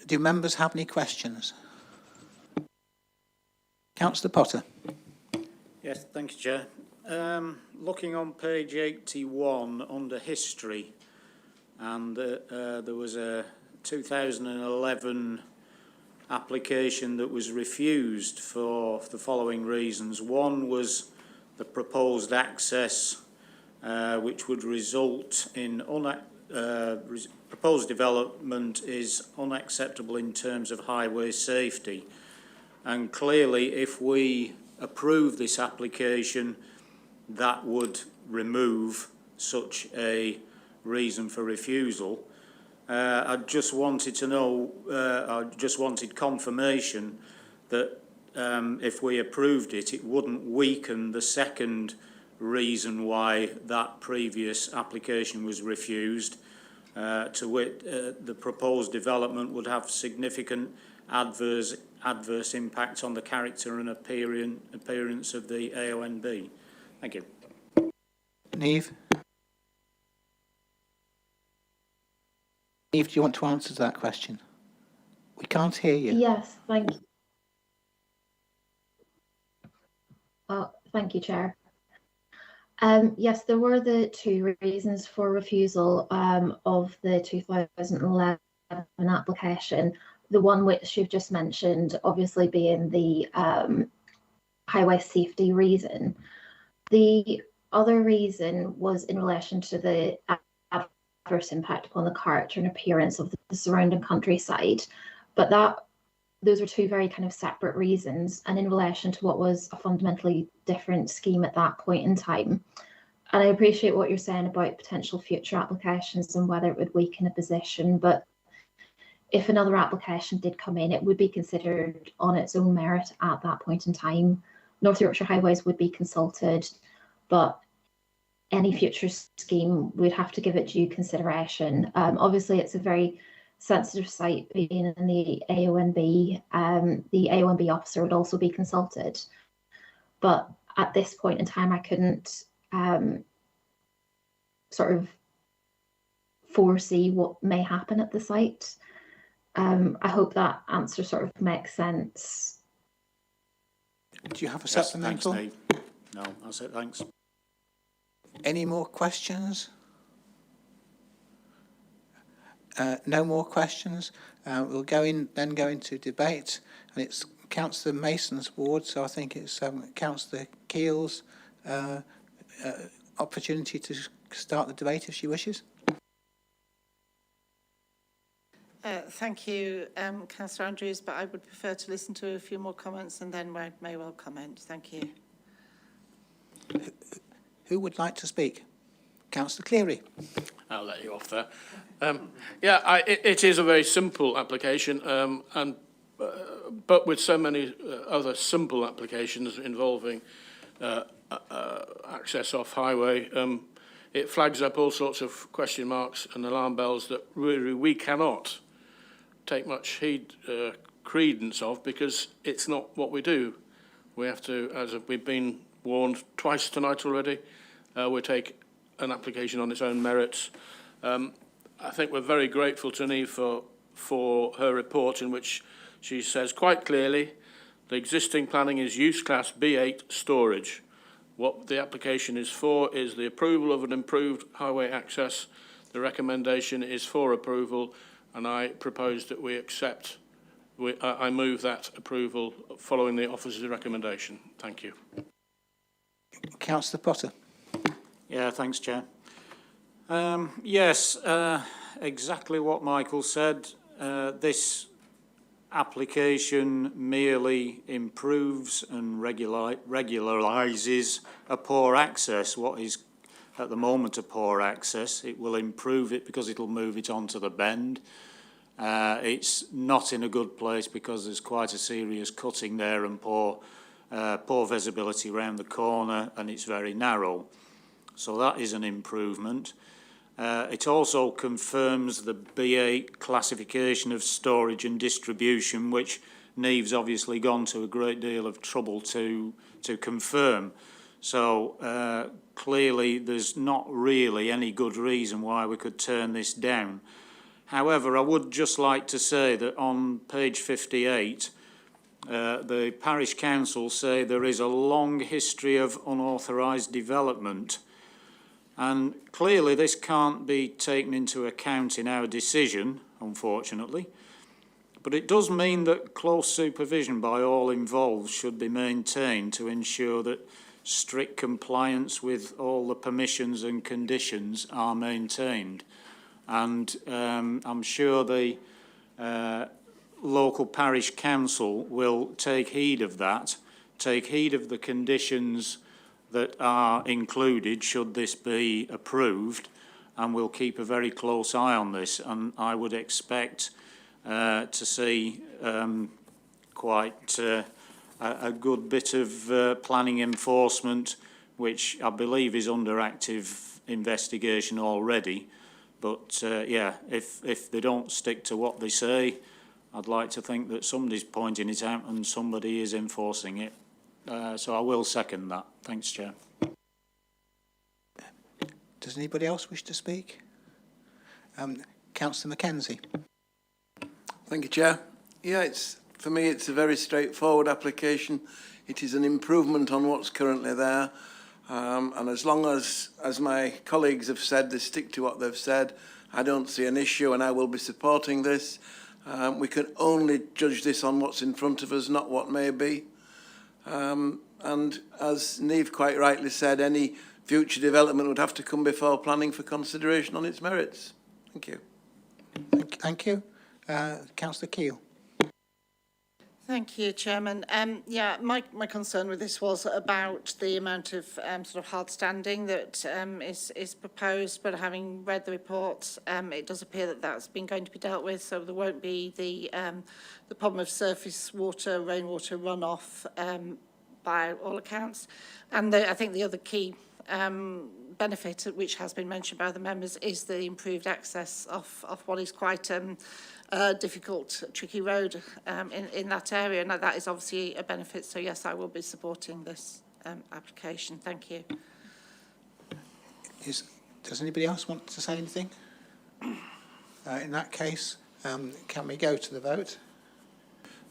Do members have any questions? Councillor Potter. Yes, thank you, Chair. Looking on page 81 under history, and there was a 2011 application that was refused for the following reasons. One was the proposed access, which would result in proposed development is unacceptable in terms of highway safety. And clearly, if we approve this application, that would remove such a reason for refusal. I just wanted to know, I just wanted confirmation that if we approved it, it wouldn't weaken the second reason why that previous application was refused, to wit, the proposed development would have significant adverse impact on the character and appearance of the AONB. Thank you. Niamh? Niamh, do you want to answer that question? We can't hear you. Yes, thank you. Thank you, Chair. Yes, there were the two reasons for refusal of the 2011 application. The one which you've just mentioned, obviously being the highway safety reason. The other reason was in relation to the adverse impact upon the character and appearance of the surrounding countryside. But those are two very kind of separate reasons, and in relation to what was a fundamentally different scheme at that point in time. And I appreciate what you're saying about potential future applications and whether it would weaken a position, but if another application did come in, it would be considered on its own merit at that point in time. North Yorkshire Highways would be consulted, but any future scheme would have to give it due consideration. Obviously, it's a very sensitive site being in the AONB. The AONB officer would also be consulted. But at this point in time, I couldn't sort of foresee what may happen at the site. I hope that answer sort of makes sense. Do you have a Yes, supplemental? thanks, Niamh. No, that's it, thanks. Any more questions? no more questions. We'll go into debate, and it's Councillor Mason's ward, so I think it's Councillor Keel's opportunity to start the debate if she wishes. Thank you, Councillor Andrews, but I would prefer to listen to a few more comments and then I may well comment. Thank you. Who would like to speak? Councillor Cleary. I'll let you off there. It is a very simple application, but with so many other simple applications involving access off highway, it flags up all sorts of question marks and alarm bells that really we cannot take much credence of, because it's not what we do. We have to, as we've been warned twice tonight already, we take an application on its own merits. I think we're very grateful to Neve for her report, in which she says quite clearly the existing planning is use class B8 storage. What the application is for is the approval of an improved highway access. The recommendation is for approval, and I propose that we accept. I move that approval following the officer's recommendation. Thank you. Councillor Potter. Yeah, thanks, Chair. Yes, exactly what Michael said. This application merely improves and regularises a poor access, what is at the moment a poor access. It will improve it because it'll move it onto the bend. It's not in a good place because there's quite a serious cutting there and poor visibility around the corner, and it's very narrow. So that is an improvement. It also confirms the B8 classification of storage and distribution, which Neve's obviously gone to a great deal of trouble to confirm. So clearly there's not really any good reason why we could turn this down. However, I would just like to say that on page 58, the parish council say there is a long history of unauthorised development. And clearly this can't be taken into account in our decision, unfortunately. But it does mean that close supervision by all involved should be maintained to ensure that strict compliance with all the permissions and conditions are maintained. And I'm sure the local parish council will take heed of that, take heed of the conditions that are included should this be approved, and we'll keep a very close eye on this. And I would expect to see quite a good bit of planning enforcement, which I believe is under active investigation already. But yeah, if they don't stick to what they say, I'd like to think that somebody's pointing it out and somebody is enforcing it. So I will second that. Thanks, Chair. Does anybody else wish to speak? Councillor Mackenzie. Thank you, Chair. Yeah, for me it's a very straightforward application. It is an improvement on what's currently there. And as long as my colleagues have said, they stick to what they've said, I don't see an issue, and I will be supporting this. We can only judge this on what's in front of us, not what may be. And as Neve quite rightly said, any future development would have to come before planning for consideration on its merits. Thank you. Thank you. Councillor Keel. Thank you, Chairman. Yeah, my concern with this was about the amount of sort of hard standing that is proposed, but having read the reports, it does appear that that's been going to be dealt with, so there won't be the problem of surface water, rainwater runoff by all accounts. And I think the other key benefit, which has been mentioned by the members, is the improved access off what is quite difficult, tricky road in that area, and that is obviously a benefit. So yes, I will be supporting this application. Thank you. Does anybody else want to say anything? In that case, can we go to the vote?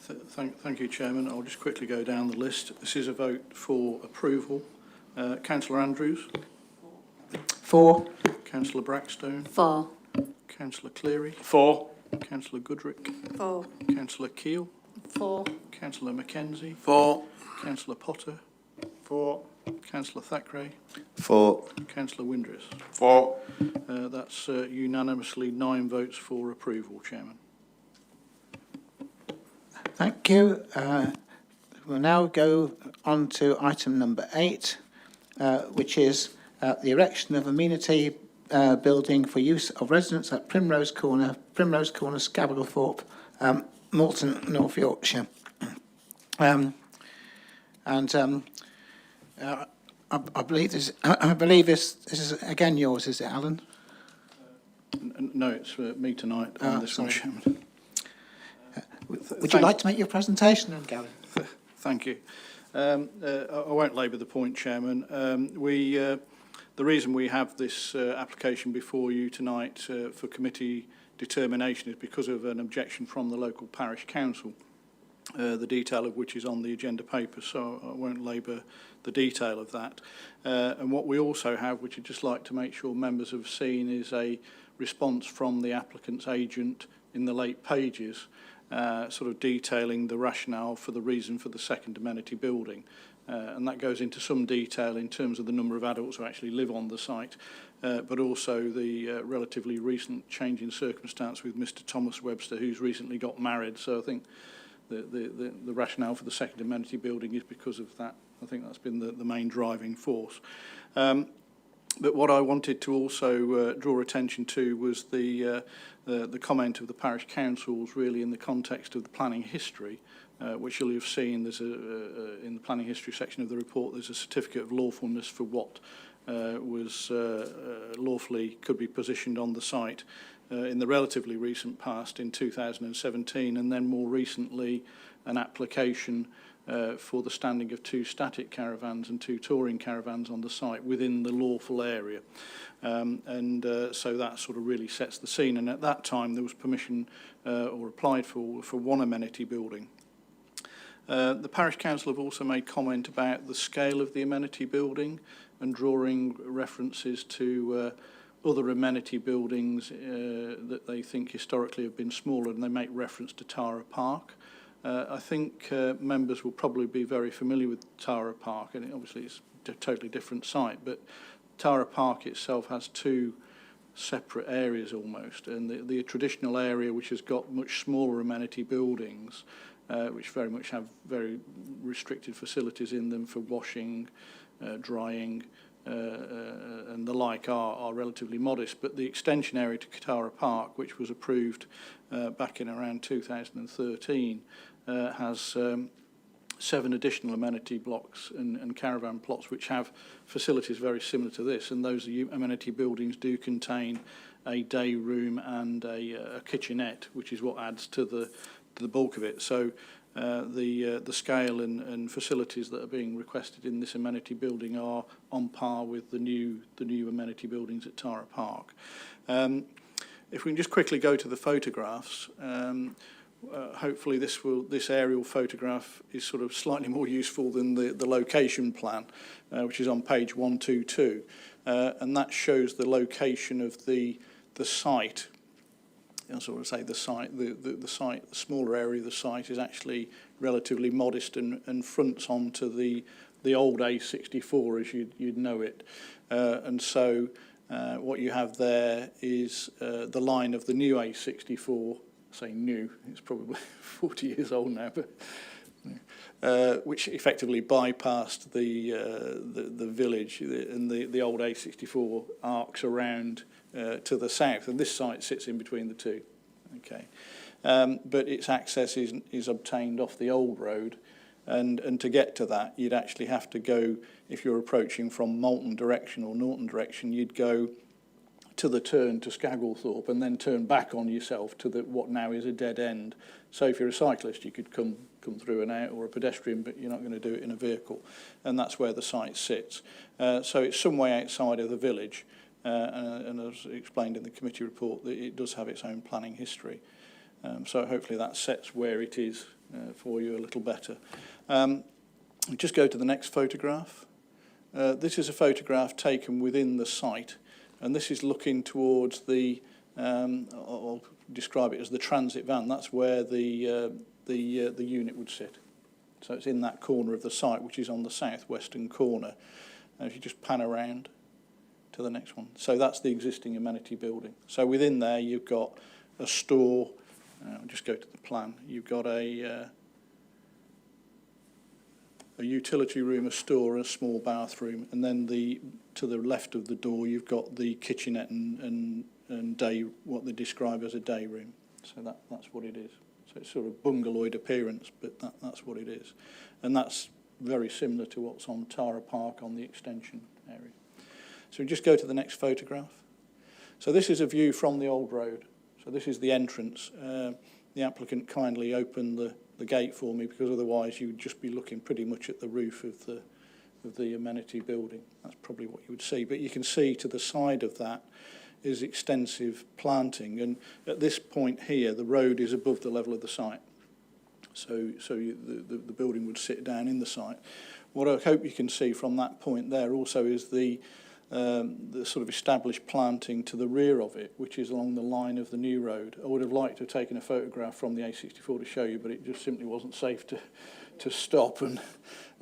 Thank you, Chairman. I'll just quickly go down the list. This is a vote for approval. Councillor Andrews? For. Councillor Brackstone? For. Councillor Cleary. For. Councillor Goodrick. For. Councillor Keel. For. Councillor Mackenzie. For. Councillor Potter. For. Councillor Thackeray. For. Councillor Windris. For. That's unanimously 9 votes for approval, Chairman. Thank you. We'll now go on to item number 8, which is the erection of amenity building for use of residents at Primrose Corner, Scabberthorpe, Moulton, North Yorkshire. I believe this is again yours, is it, Alan? No, it's me tonight on this one, sorry. Chairman. Would you like to make your presentation then, Gavin? Thank you. I won't labour the point, Chairman. The reason we have this application before you tonight for committee determination is because of an objection from the local parish council, the detail of which is on the agenda paper, so I won't labour the detail of that. And what we also have, which I'd just like to make sure members have seen, is a response from the applicant's agent in the late pages, sort of detailing the rationale for the reason for the second amenity building. And that goes into some detail in terms of the number of adults who actually live on the site, but also the relatively recent change in circumstance with Mr. Thomas Webster, who's recently got married. So I think the rationale for the second amenity building is because of that. I think that's been the main driving force. But what I wanted to also draw attention to was the comment of the parish councils, really in the context of the planning history, which you'll have seen. There's in the planning history section of the report, there's a certificate of lawfulness for what was lawfully could be positioned on the site in the relatively recent past in 2017, and then more recently an application for the standing of 2 static caravans and 2 touring caravans on the site within the lawful area. So that sort of really sets the scene. And at that time, there was permission or applied for 1 amenity building. The parish council have also made comment about the scale of the amenity building and drawing references to other amenity buildings that they think historically have been smaller, and they make reference to Tara Park. I think members will probably be very familiar with Tara Park, and obviously it's a totally different site, but Tara Park itself has 2 separate areas almost, and the traditional area, which has got much smaller amenity buildings, which very much have very restricted facilities in them for washing, drying, and the like, are relatively modest. But the extension area to Tara Park, which was approved back in around 2013, has 7 additional amenity blocks and caravan plots which have facilities very similar to this, and those amenity buildings do contain a day room and a kitchenette, which is what adds to the bulk of it. So the scale and facilities that are being requested in this amenity building are on par with the new amenity buildings at Tara Park. If we can just quickly go to the photographs, hopefully this aerial photograph is sort of slightly more useful than the location plan, which is on page 122, and that shows the location of the site. I sort of say the site, the site, the smaller area of the site is actually relatively modest and fronts onto the old A64 as you'd know it, and so what you have there is the line of the new A64. Say new, it's probably 40 years old now, but which effectively bypassed the village, and the old A64 arcs around to the south, and this site sits in between the two. Okay, but its access is obtained off the old road, and to get to that, you'd actually have to go, if you're approaching from Moulton direction or Norton direction, you'd go to the turn to Scagglethorpe and then turn back on yourself to what now is a dead end. So if you're a cyclist, you could come through and out, or a pedestrian, but you're not going to do it in a vehicle. And that's where the site sits. So it's some way outside of the village. And as explained in the committee report, that it does have its own planning history. So hopefully that sets where it is for you a little better. Just go to the next photograph. This is a photograph taken within the site, and this is looking towards the I'll describe it as the transit van. That's where the unit would sit. So it's in that corner of the site, which is on the southwestern corner. And if you just pan around to the next one. So that's the existing amenity building. So within there, you've got a store. I'll just go to the plan. You've got a utility room, a store, a small bathroom, and then to the left of the door, you've got the kitchenette and day, what they describe as a day room. So that's what it is. So it's sort of bungalow appearance, but that's what it is. And that's very similar to what's on Tara Park on the extension area. So we just go to the next photograph. So this is a view from the old road. So this is the entrance. The applicant kindly opened the gate for me, because otherwise you would just be looking pretty much at the roof of the amenity building. That's probably what you would see. But you can see to the side of that is extensive planting, and at this point here the road is above the level of the site, so the building would sit down in the site. What I hope you can see from that point there also is the sort of established planting to the rear of it, which is along the line of the new road. I would have liked to have taken a photograph from the A64 to show you, but it just simply wasn't safe to stop and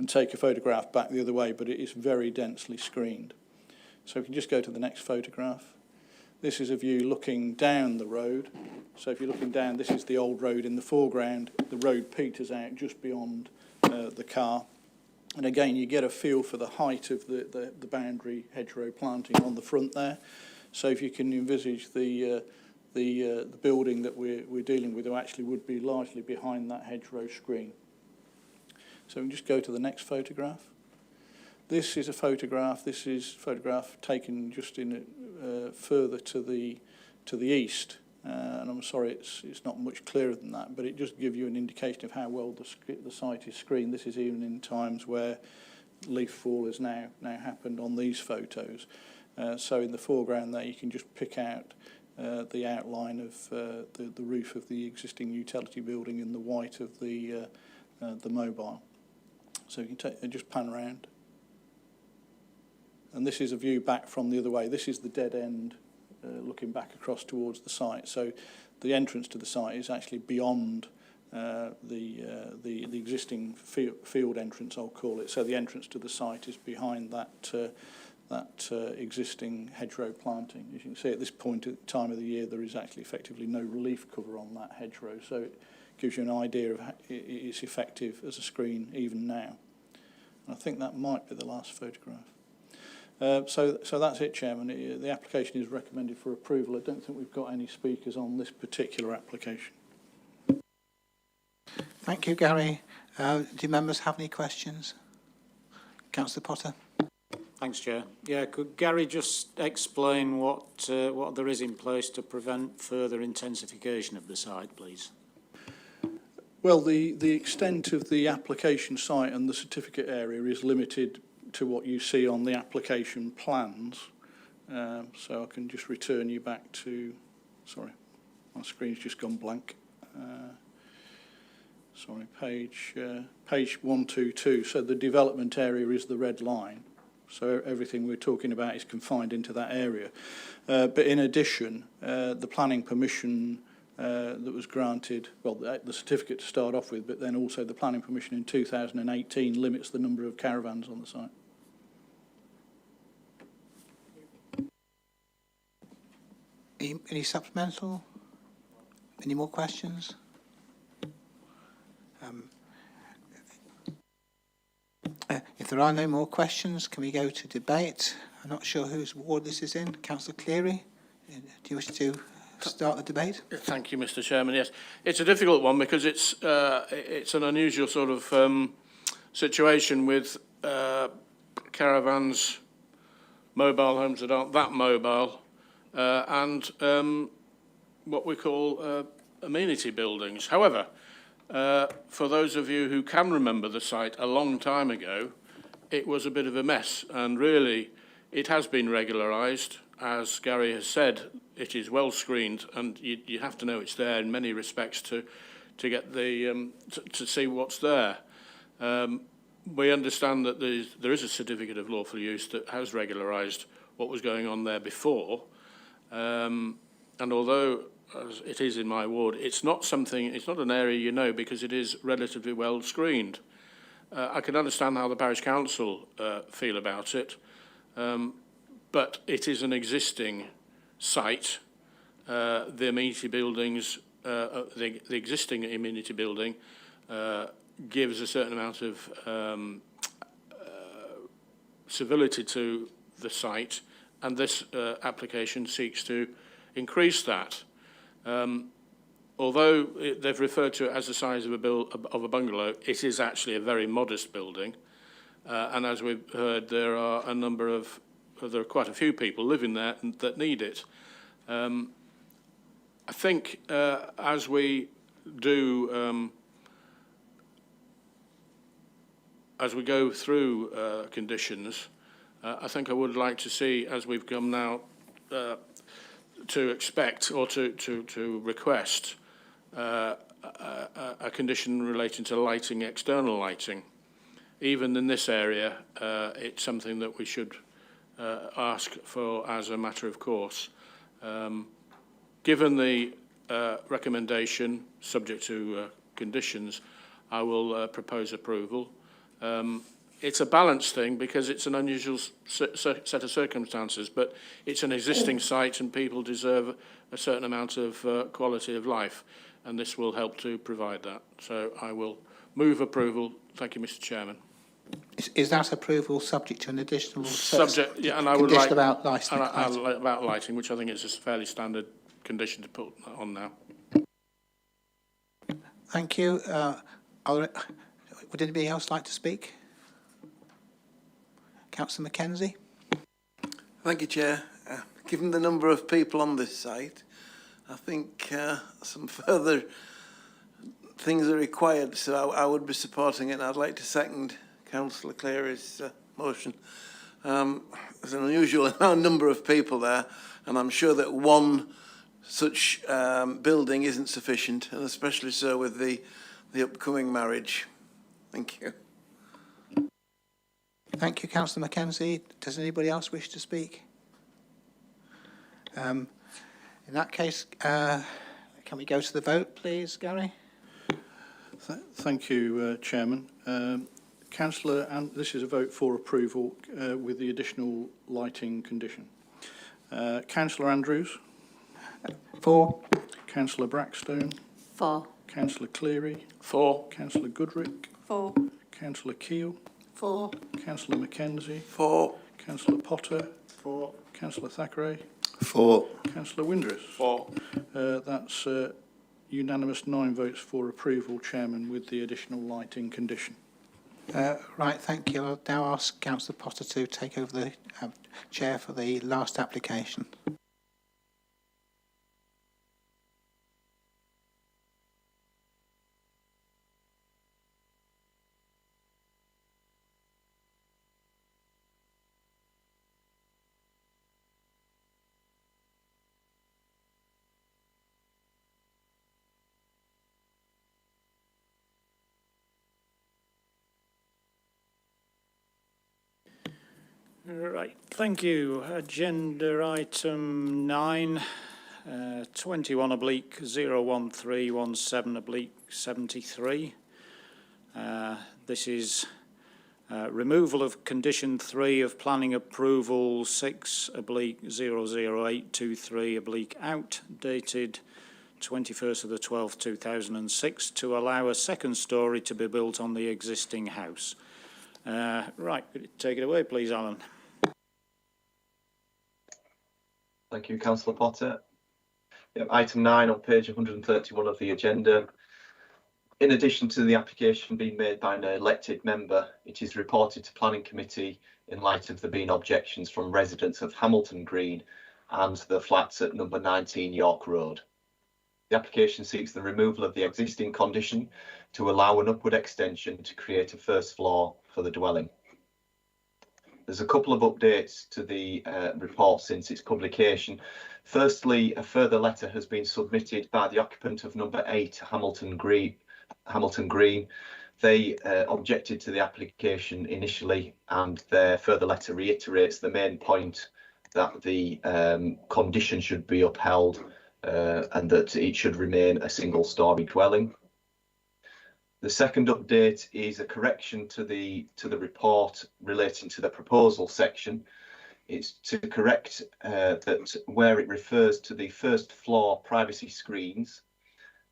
take a photograph back the other way, but it is very densely screened. So we can just go to the next photograph. This is a view looking down the road. So if you're looking down, this is the old road in the foreground. The road peters out just beyond the car. And again, you get a feel for the height of the boundary hedgerow planting on the front there. So if you can envisage the building that we're dealing with, it actually would be largely behind that hedgerow screen. So we can just go to the next photograph. This is a photograph. This is a photograph taken just in further to the east, and I'm sorry it's not much clearer than that, but it just gives you an indication of how well the site is screened. This is even in times where leaf fall has now happened on these photos. So in the foreground there, you can just pick out the outline of the roof of the existing utility building in the white of the mobile. So you can just pan around. And this is a view back from the other way. This is the dead end looking back across towards the site. So the entrance to the site is actually beyond the existing field entrance, I'll call it. So the entrance to the site is behind that existing hedgerow planting. As you can see, at this point at the time of the year, there is actually effectively no relief cover on that hedgerow. So it gives you an idea of how it's effective as a screen even now. And I think that might be the last photograph. So that's it, Chairman. The application is recommended for approval. I don't think we've got any speakers on this particular application. Thank you, Gary. Do members have any questions? Councillor Potter. Thanks, Chair. Yeah, could Gary just explain what there is in place to prevent further intensification of the site, please? Well, the extent of the application site and the certificate area is limited to what you see on the application plans. So I can just return you back to, sorry, my screen's just gone blank. Sorry, page 122. So the development area is the red line. So everything we're talking about is confined into that area. But in addition, the planning permission that was granted, well, the certificate to start off with, but then also the planning permission in 2018 limits the number of caravans on the site. Any supplemental? Any more questions? If there are no more questions, can we go to debate? I'm not sure whose ward this is in. Councillor Cleary, do you wish to start the debate? Thank you, Mr. Chairman. Yes, it's a difficult one because it's an unusual sort of situation with caravans, mobile homes that aren't that mobile, and what we call amenity buildings. However, for those of you who can remember the site a long time ago, it was a bit of a mess, and really it has been regularised. As Gary has said, it is well screened, and you have to know it's there in many respects to get the to see what's there. We understand that there is a certificate of lawful use that has regularised what was going on there before. and although as it is in my ward, it's not an area you know because it is relatively well screened. I can understand how the parish council feel about it, but it is an existing site. The amenity buildings, the existing amenity building gives a certain amount of civility to the site, and this application seeks to increase that. Although they've referred to it as the size of a bungalow, it is actually a very modest building, and as we've heard, there are quite a few people living there that need it. I think as we do, as we go through conditions, I think I would like to see, as we've come now to expect or to request a condition relating to lighting, external lighting. Even in this area, it's something that we should ask for as a matter of course. Given the recommendation, subject to conditions, I will propose approval. It's a balanced thing because it's an unusual set of circumstances, but it's an existing site and people deserve a certain amount of quality of life, and this will help to provide that. So I will move approval. Thank you, Mr. Chairman. Is that approval subject to an additional subject? Yeah, and I would like about lighting, about lighting, which I think is a fairly standard condition to put on now. Thank you. Would anybody else like to speak? Councillor Mackenzie. Thank you, Chair. Given the number of people on this site, I think some further things are required, so I would be supporting it. I'd like to second Councillor Cleary's motion. There's an unusual number of people there, and I'm sure that one such building isn't sufficient, and especially so with the upcoming marriage. Thank you. Thank you, Councillor Mackenzie. Does anybody else wish to speak? In that case, can we go to the vote, please, Gary? Thank you, Chairman. Councillor, and this is a vote for approval with the additional lighting condition. Councillor Andrews? For. Councillor Brackstone? For. Councillor Cleary? For. Councillor Goodrick? For. Councillor Keel? For. Councillor Mackenzie? For. Councillor Potter? For. Councillor Thackeray? For. Councillor Windress? For. That's unanimous 9 votes for approval, Chairman, with the additional lighting condition. Right, thank you. I'll now ask Councillor Potter to take over the chair for the last application. Right, thank you. Agenda item 9, 21/01317/73. This is removal of condition 3 of planning approval 6/00823/out, dated 21st of the 12th 2006, to allow a second storey to be built on the existing house. Right, could you take it away, please, Alan? Thank you, Councillor Potter. Item 9 on page 131 of the agenda. In addition to the application being made by an elected member, it is reported to Planning Committee in light of there being objections from residents of Hamilton Green and the flats at number 19 York Road. The application seeks the removal of the existing condition to allow an upward extension to create a first floor for the dwelling. There's a couple of updates to the report since its publication. Firstly, a further letter has been submitted by the occupant of number 8 Hamilton Green. They objected to the application initially, and their further letter reiterates the main point that the condition should be upheld and that it should remain a single-storey dwelling. The second update is a correction to the report relating to the proposal section. It's to correct that where it refers to the first floor privacy screens,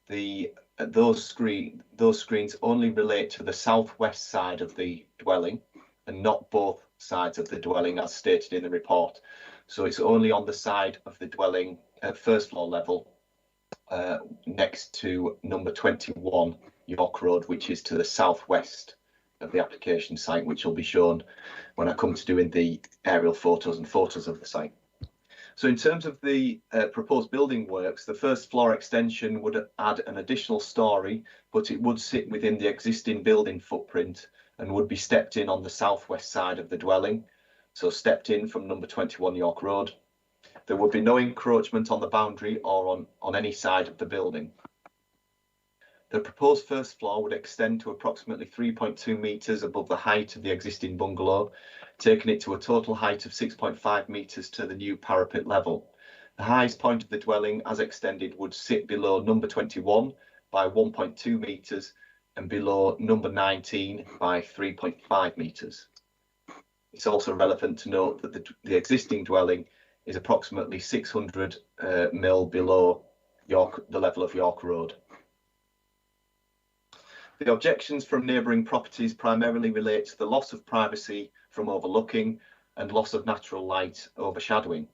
those screens only relate to the southwest side of the dwelling and not both sides of the dwelling as stated in the report. So it's only on the side of the dwelling at first floor level next to number 21 York Road, which is to the southwest of the application site, which will be shown when I come to doing the aerial photos and photos of the site. So in terms of the proposed building works, the first floor extension would add an additional storey, but it would sit within the existing building footprint and would be stepped in on the southwest side of the dwelling. So stepped in from number 21 York Road. There would be no encroachment on the boundary or on any side of the building. The proposed first floor would extend to approximately 3.2 metres above the height of the existing bungalow, taking it to a total height of 6.5 metres to the new parapet level. The highest point of the dwelling, as extended, would sit below number 21 by 1.2 metres and below number 19 by 3.5 metres. It's also relevant to note that the existing dwelling is approximately 600 mil below the level of York Road. The objections from neighbouring properties primarily relate to the loss of privacy from overlooking and loss of natural light overshadowing.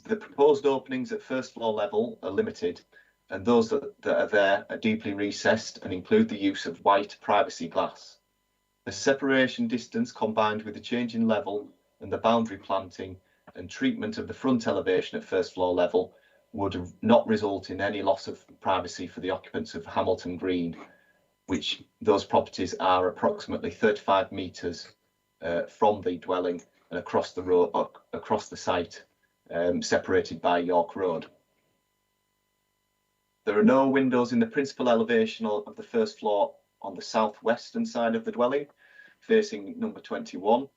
The proposed openings at first floor level are limited, and those that are there are deeply recessed and include the use of white privacy glass. The separation distance combined with the change in level and the boundary planting and treatment of the front elevation at first floor level would not result in any loss of privacy for the occupants of Hamilton Green, which those properties are approximately 35 metres from the dwelling and across the road, across the site, separated by York Road. There are no windows in the principal elevation of the first floor on the southwestern side of the dwelling, facing number 21.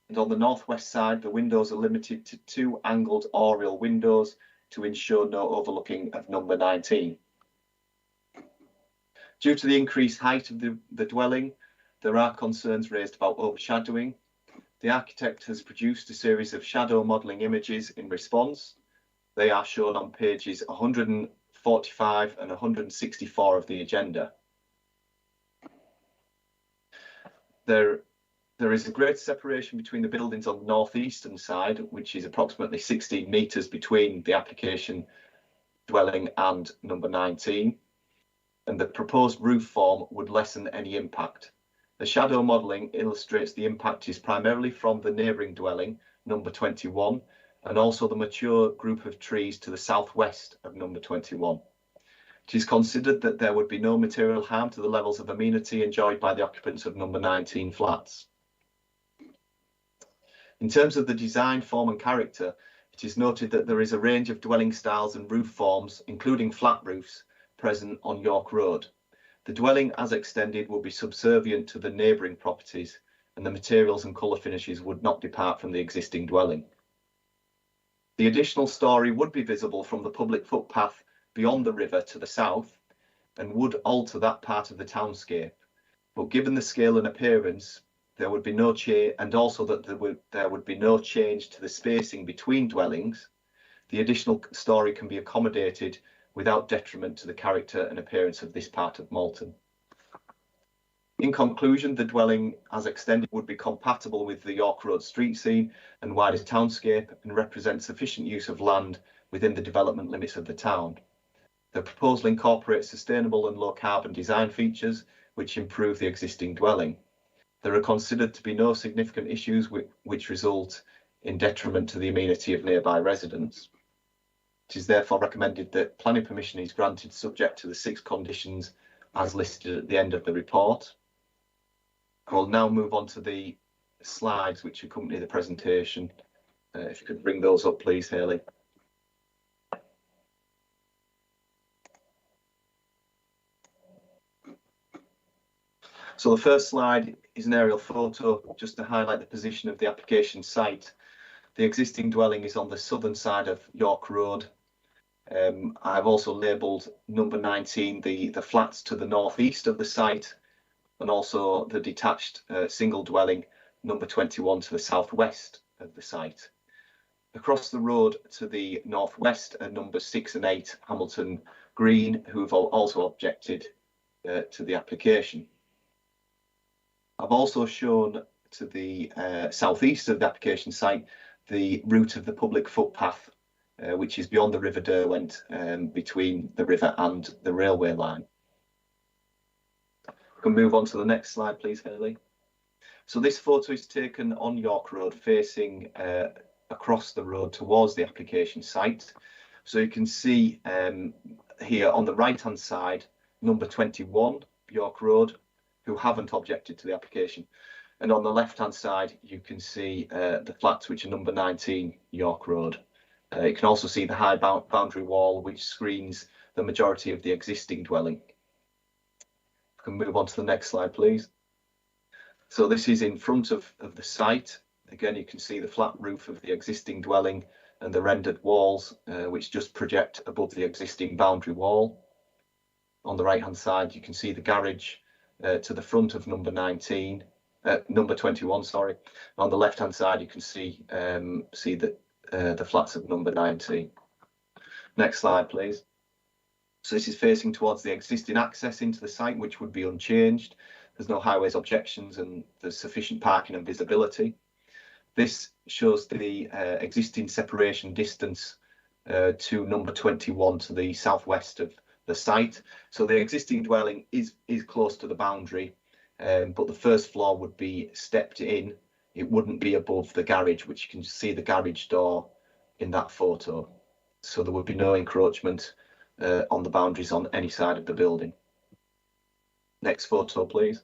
And on the northwest side, the windows are limited to 2 angled oriel windows to ensure no overlooking of number 19. Due to the increased height of the dwelling, there are concerns raised about overshadowing. The architect has produced a series of shadow modelling images in response. They are shown on pages 145 and 164 of the agenda. There is a great separation between the buildings on the northeastern side, which is approximately 16 metres between the application dwelling and number 19. And the proposed roof form would lessen any impact. The shadow modelling illustrates the impact is primarily from the neighbouring dwelling, number 21, and also the mature group of trees to the southwest of number 21. It is considered that there would be no material harm to the levels of amenity enjoyed by the occupants of number 19 flats. In terms of the design, form and character, it is noted that there is a range of dwelling styles and roof forms, including flat roofs, present on York Road. The dwelling as extended will be subservient to the neighbouring properties, and the materials and colour finishes would not depart from the existing dwelling. The additional storey would be visible from the public footpath beyond the river to the south and would alter that part of the townscape. But given the scale and appearance, there would be no change, and also that there would be no change to the spacing between dwellings. The additional storey can be accommodated without detriment to the character and appearance of this part of Malton. In conclusion, the dwelling as extended would be compatible with the York Road street scene and wider townscape and represent sufficient use of land within the development limits of the town. The proposal incorporates sustainable and low carbon design features which improve the existing dwelling. There are considered to be no significant issues which result in detriment to the amenity of nearby residents. It is therefore recommended that planning permission is granted subject to the 6 conditions as listed at the end of the report. We'll now move on to the slides which accompany the presentation. If you could bring those up, please, Hayley. So the first slide is an aerial photo just to highlight the position of the application site. The existing dwelling is on the southern side of York Road. I've also labelled number 19 the flats to the northeast of the site, and also the detached single dwelling number 21 to the southwest of the site. Across the road to the northwest are numbers 6 and 8 Hamilton Green, who have also objected to the application. I've also shown to the southeast of the application site the route of the public footpath, which is beyond the River Derwent, between the river and the railway line. We can move on to the next slide, please, Hayley. So this photo is taken on York Road, facing across the road towards the application site. So you can see here on the right-hand side, number 21 York Road, who haven't objected to the application. And on the left-hand side, you can see the flats, which are number 19 York Road. You can also see the high boundary wall, which screens the majority of the existing dwelling. We can move on to the next slide, please. So this is in front of the site. Again, you can see the flat roof of the existing dwelling and the rendered walls, which just project above the existing boundary wall. On the right-hand side, you can see the garage to the front of number 21, sorry. On the left-hand side, you can see the flats of number 19. Next slide, please. So this is facing towards the existing access into the site, which would be unchanged. There's no highways objections and there's sufficient parking and visibility. This shows the existing separation distance to number 21 to the southwest of the site. So the existing dwelling is close to the boundary, but the first floor would be stepped in. It wouldn't be above the garage, which you can see the garage door in that photo. So there would be no encroachment on the boundaries on any side of the building. Next photo, please.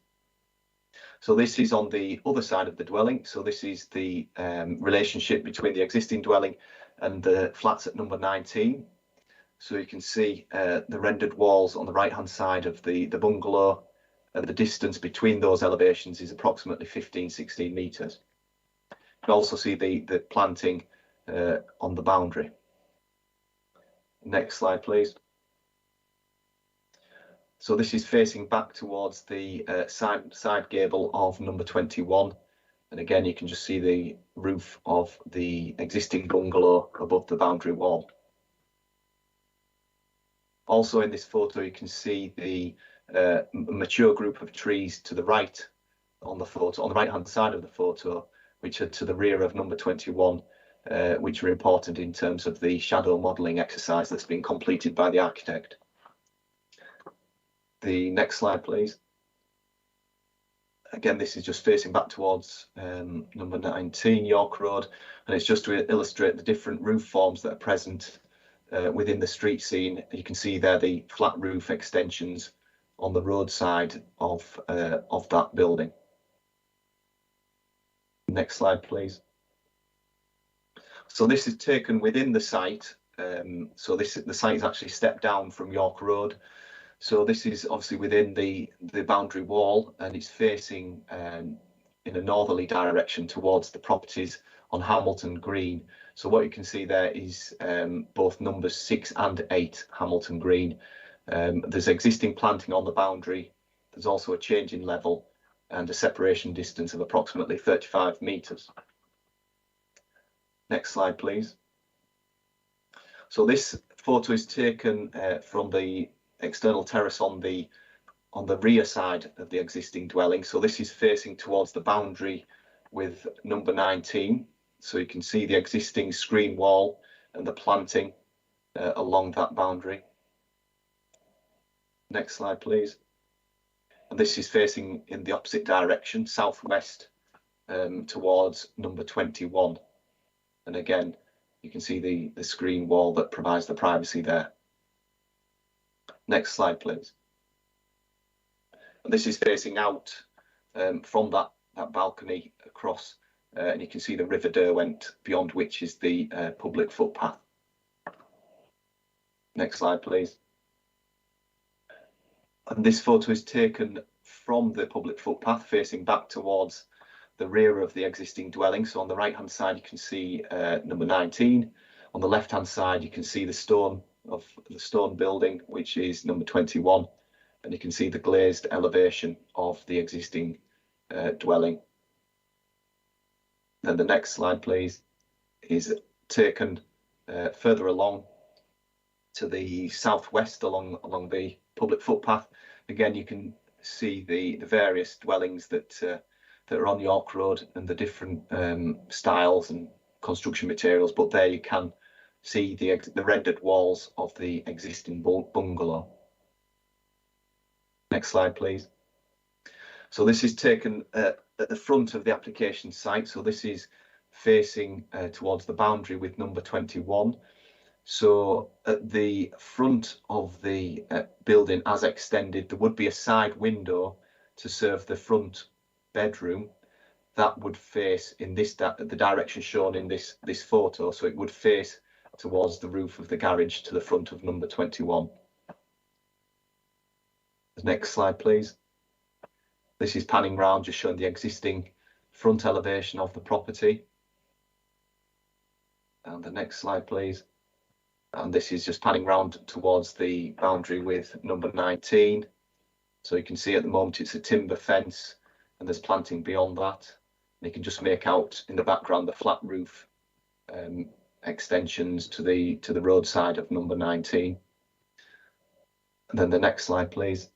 So this is on the other side of the dwelling. So this is the relationship between the existing dwelling and the flats at number 19. So you can see the rendered walls on the right-hand side of the bungalow, and the distance between those elevations is approximately 15-16 metres. You can also see the planting on the boundary. Next slide, please. So this is facing back towards the side gable of number 21. And again, you can just see the roof of the existing bungalow above the boundary wall. Also in this photo, you can see the mature group of trees to the right on the photo, on the right-hand side of the photo, which are to the rear of number 21, which are important in terms of the shadow modelling exercise that's been completed by the architect. The next slide, please. Again, this is just facing back towards number 19 York Road, and it's just to illustrate the different roof forms that are present within the street scene. You can see there the flat roof extensions on the roadside of that building. Next slide, please. So this is taken within the site. So the site is actually stepped down from York Road. So this is obviously within the boundary wall, and it's facing in a northerly direction towards the properties on Hamilton Green. So what you can see there is both numbers 6 and 8 Hamilton Green. There's existing planting on the boundary. There's also a change in level and a separation distance of approximately 35 metres. Next slide, please. So this photo is taken from the external terrace on the rear side of the existing dwelling. So this is facing towards the boundary with number 19. So you can see the existing screen wall and the planting along that boundary. Next slide, please. And this is facing in the opposite direction, southwest, towards number 21. And again, you can see the screen wall that provides the privacy there. Next slide, please. And this is facing out from that balcony across, and you can see the River Derwent, beyond which is the public footpath. Next slide, please. And this photo is taken from the public footpath facing back towards the rear of the existing dwelling. So on the right-hand side, you can see number 19. On the left-hand side, you can see the stone of the stone building, which is number 21, and you can see the glazed elevation of the existing dwelling. Then the next slide, please, is taken further along to the southwest along the public footpath. Again, you can see the various dwellings that are on York Road and the different styles and construction materials, but there you can see the rendered walls of the existing bungalow. Next slide, please. So this is taken at the front of the application site. So this is facing towards the boundary with number 21. So at the front of the building as extended, there would be a side window to serve the front bedroom. That would face in this the direction shown in this photo. So it would face towards the roof of the garage to the front of number 21. The next slide, please. This is panning round, just showing the existing front elevation of the property. And the next slide, please. And this is just panning round towards the boundary with number 19. So you can see at the moment it's a timber fence and there's planting beyond that. And you can just make out in the background the flat roof extensions to the roadside of number 19. And then the next slide, please.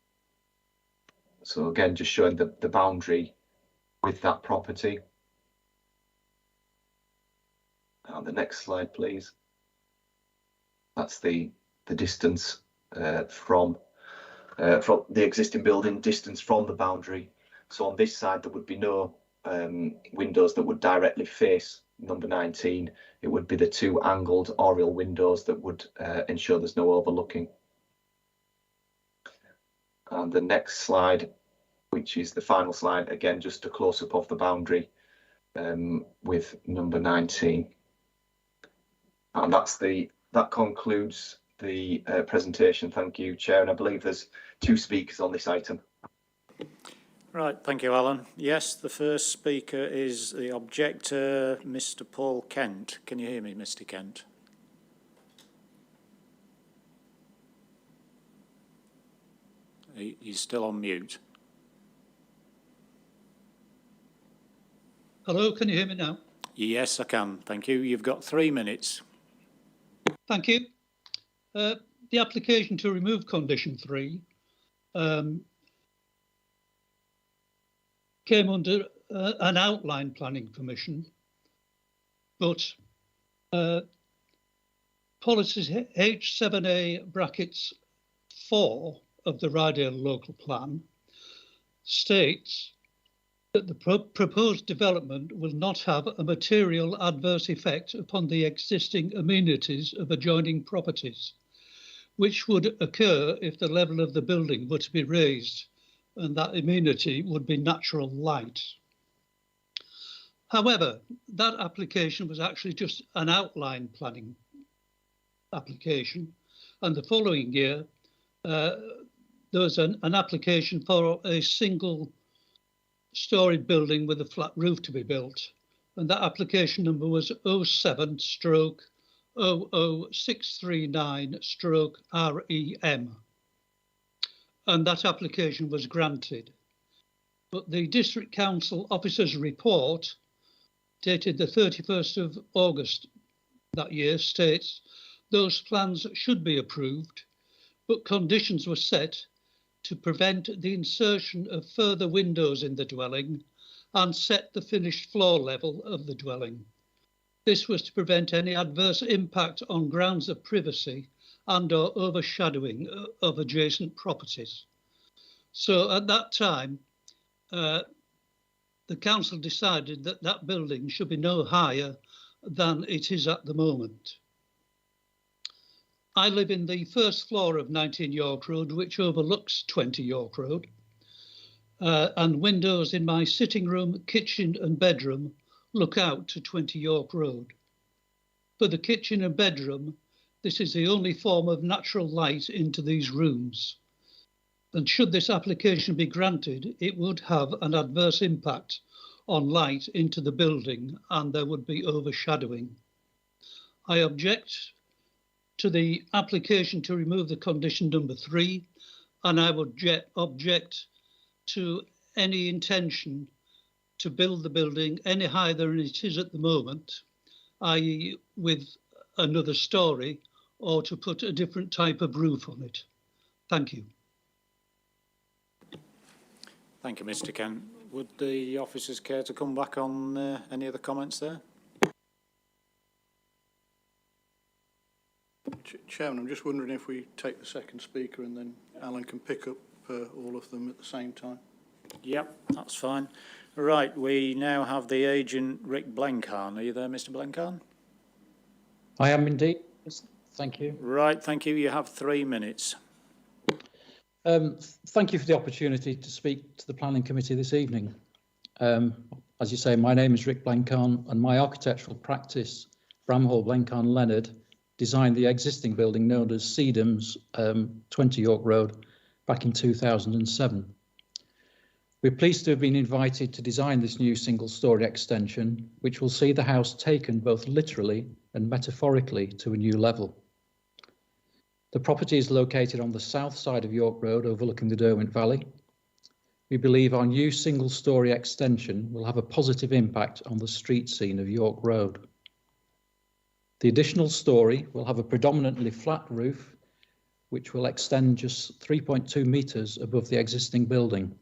So again, just showing the boundary with that property. And the next slide, please. That's the distance from the existing building, distance from the boundary. So on this side, there would be no windows that would directly face number 19. It would be the two angled oriel windows that would ensure there's no overlooking. And the next slide, which is the final slide, again, just a close-up of the boundary with number 19. And that concludes the presentation. Thank you, Chair. And I believe there's 2 speakers on this item. Right, thank you, Alan. Yes, the first speaker is the objector, Mr. Paul Kent. Can you hear me, Mr. Kent? He's still on mute. Hello, can you hear me now? Yes, I can. Thank you. You've got 3 minutes. Thank you. The application to remove condition 3 came under an outline planning permission, but policies H7A brackets 4 of the Ryedale local plan states that the proposed development will not have a material adverse effect upon the existing amenities of adjoining properties, which would occur if the level of the building were to be raised, and that amenity would be natural light. However, that application was actually just an outline planning application, and the following year there was an application for a single-storey building with a flat roof to be built, and that application number was 07/00639/REM, and that application was granted. But the District Council Officer's report, dated the 31st of August that year, states those plans should be approved, but conditions were set to prevent the insertion of further windows in the dwelling and set the finished floor level of the dwelling. This was to prevent any adverse impact on grounds of privacy and or overshadowing of adjacent properties. So at that time, the council decided that that building should be no higher than it is at the moment. I live in the first floor of 19 York Road, which overlooks 20 York Road, and windows in my sitting room, kitchen and bedroom look out to 20 York Road. For the kitchen and bedroom, this is the only form of natural light into these rooms. And should this application be granted, it would have an adverse impact on light into the building and there would be overshadowing. I object to the application to remove the condition number 3, and I would object to any intention to build the building any higher than it is at the moment, i.e. with another storey, or to put a different type of roof on it. Thank you. Thank you, Mr. Kent. Would the officers care to come back on any of the comments there? Chairman, I'm just wondering if we take the second speaker and then Alan can pick up all of them at the same time. Yep, that's fine. Right, we now have the agent Rick Blencarn. Are you there, Mr. Blencarn? I am indeed. Thank you. Right, thank you. You have 3 minutes. Thank you for the opportunity to speak to the Planning Committee this evening. As you say, my name is Rick Blencarn, and my architectural practice, Bramhall, Blencarn Leonard, designed the existing building known as Sedums, 20 York Road, back in 2007. We're pleased to have been invited to design this new single-storey extension, which will see the house taken both literally and metaphorically to a new level. The property is located on the south side of York Road, overlooking the Derwent Valley. We believe our new single-storey extension will have a positive impact on the street scene of York Road. The additional storey will have a predominantly flat roof, which will extend just 3.2 metres above the existing building.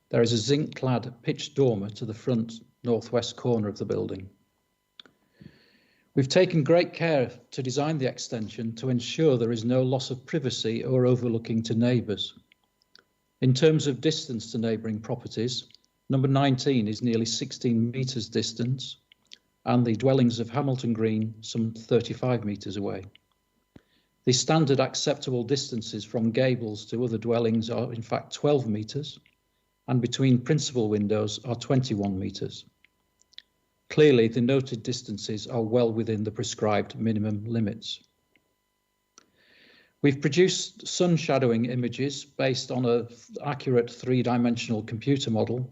There is a zinc-clad pitched dormer to the front northwest corner of the building. We've taken great care to design the extension to ensure there is no loss of privacy or overlooking to neighbours. In terms of distance to neighbouring properties, number 19 is nearly 16 metres distance, and the dwellings of Hamilton Green some 35 metres away. The standard acceptable distances from gables to other dwellings are in fact 12 metres, and between principal windows are 21 metres. Clearly, the noted distances are well within the prescribed minimum limits. We've produced sun shadowing images based on an accurate 3-dimensional computer model,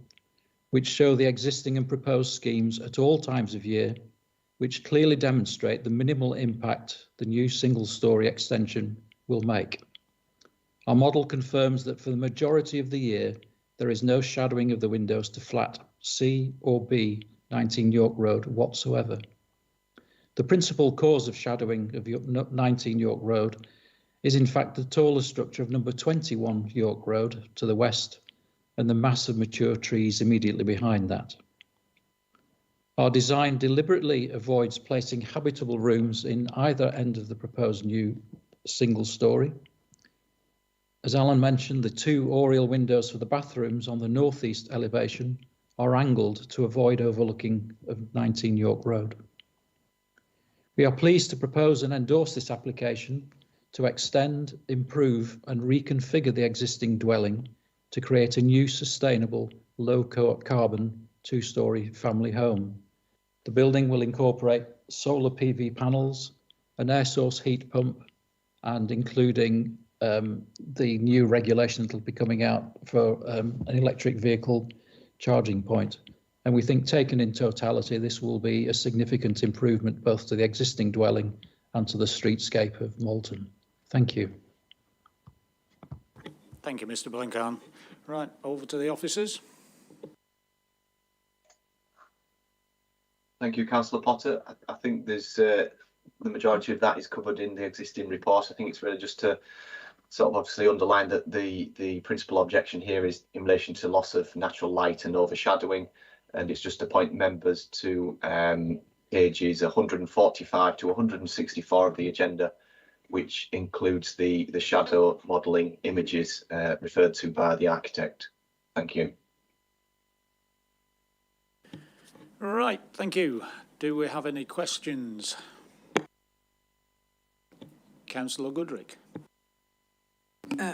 which show the existing and proposed schemes at all times of year, which clearly demonstrate the minimal impact the new single-storey extension will make. Our model confirms that for the majority of the year, there is no shadowing of the windows to flat C or B 19 York Road whatsoever. The principal cause of shadowing of 19 York Road is in fact the taller structure of number 21 York Road to the west and the mass of mature trees immediately behind that. Our design deliberately avoids placing habitable rooms in either end of the proposed new single storey. As Alan mentioned, the 2 oriel windows for the bathrooms on the northeast elevation are angled to avoid overlooking of 19 York Road. We are pleased to propose and endorse this application to extend, improve and reconfigure the existing dwelling to create a new sustainable, low-carbon 2-storey family home. The building will incorporate solar PV panels, an air source heat pump, and including the new regulation that will be coming out for an electric vehicle charging point. And we think taken in totality, this will be a significant improvement both to the existing dwelling and to the streetscape of Malton. Thank you. Thank you, Mr. Blencarn. Right, over to the officers. Thank you, Councillor Potter. I think there's the majority of that is covered in the existing report. I think it's really just to sort of obviously underline that the principal objection here is in relation to loss of natural light and overshadowing, and it's just to point members to pages 145 to 164 of the agenda, which includes the shadow modelling images referred to by the architect. Thank you. Right, thank you. Do we have any questions? Councillor Goodrick.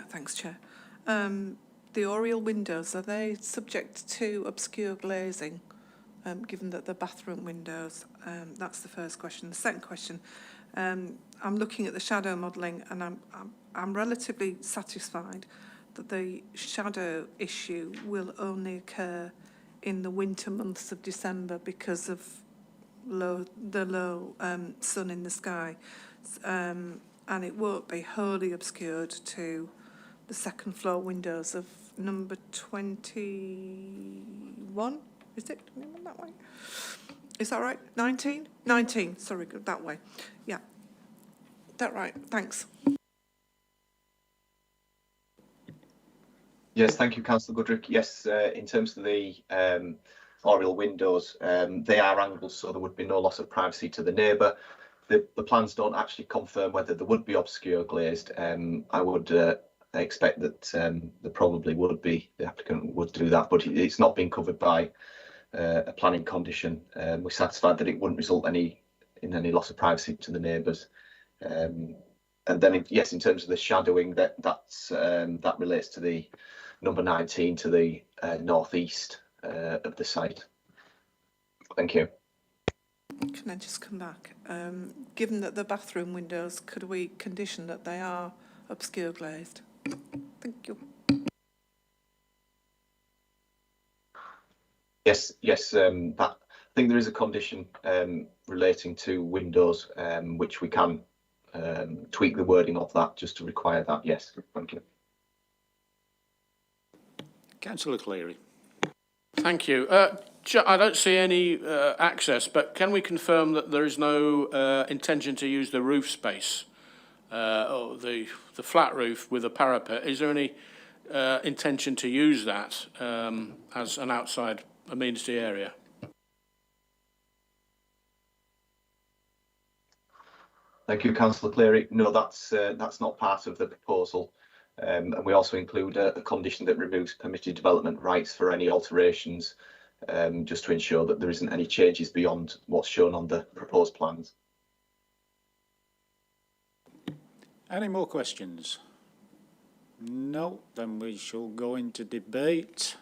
Thanks, Chair. The oriel windows, are they subject to obscure glazing, given that they're bathroom windows? That's the first question. The second question, I'm looking at the shadow modelling, and I'm relatively satisfied that the shadow issue will only occur in the winter months of December because of the low sun in the sky. and it won't be wholly obscured to the second floor windows of number 21. Is it that way? Is that right? 19? 19, sorry, that way. Yeah, that right, thanks. Yes, thank you, Councillor Goodrick. Yes, in terms of the oriel windows, they are angled, so there would be no loss of privacy to the neighbour. The plans don't actually confirm whether there would be obscure glazed. I would expect that there probably would be. The applicant would do that, but it's not been covered by a planning condition. We're satisfied that it wouldn't result in any loss of privacy to the neighbours. And then, yes, in terms of the shadowing, that relates to the number 19 to the northeast of the site. Thank you. Can I just come back? Given that the bathroom windows, could we condition that they are obscure glazed? Thank you. Yes. I think there is a condition relating to windows, which we can tweak the wording of that just to require that. Yes, thank you. Councillor Cleary. Thank you. I don't see any access, but can we confirm that there is no intention to use the roof space, or the flat roof with a parapet? Is there any intention to use that as an outside amenity area? Thank you, Councillor Cleary. No, that's not part of the proposal. And we also include a condition that removes permitted development rights for any alterations, just to ensure that there isn't any changes beyond what's shown on the proposed plans. Any more questions? No, then we shall go into debate.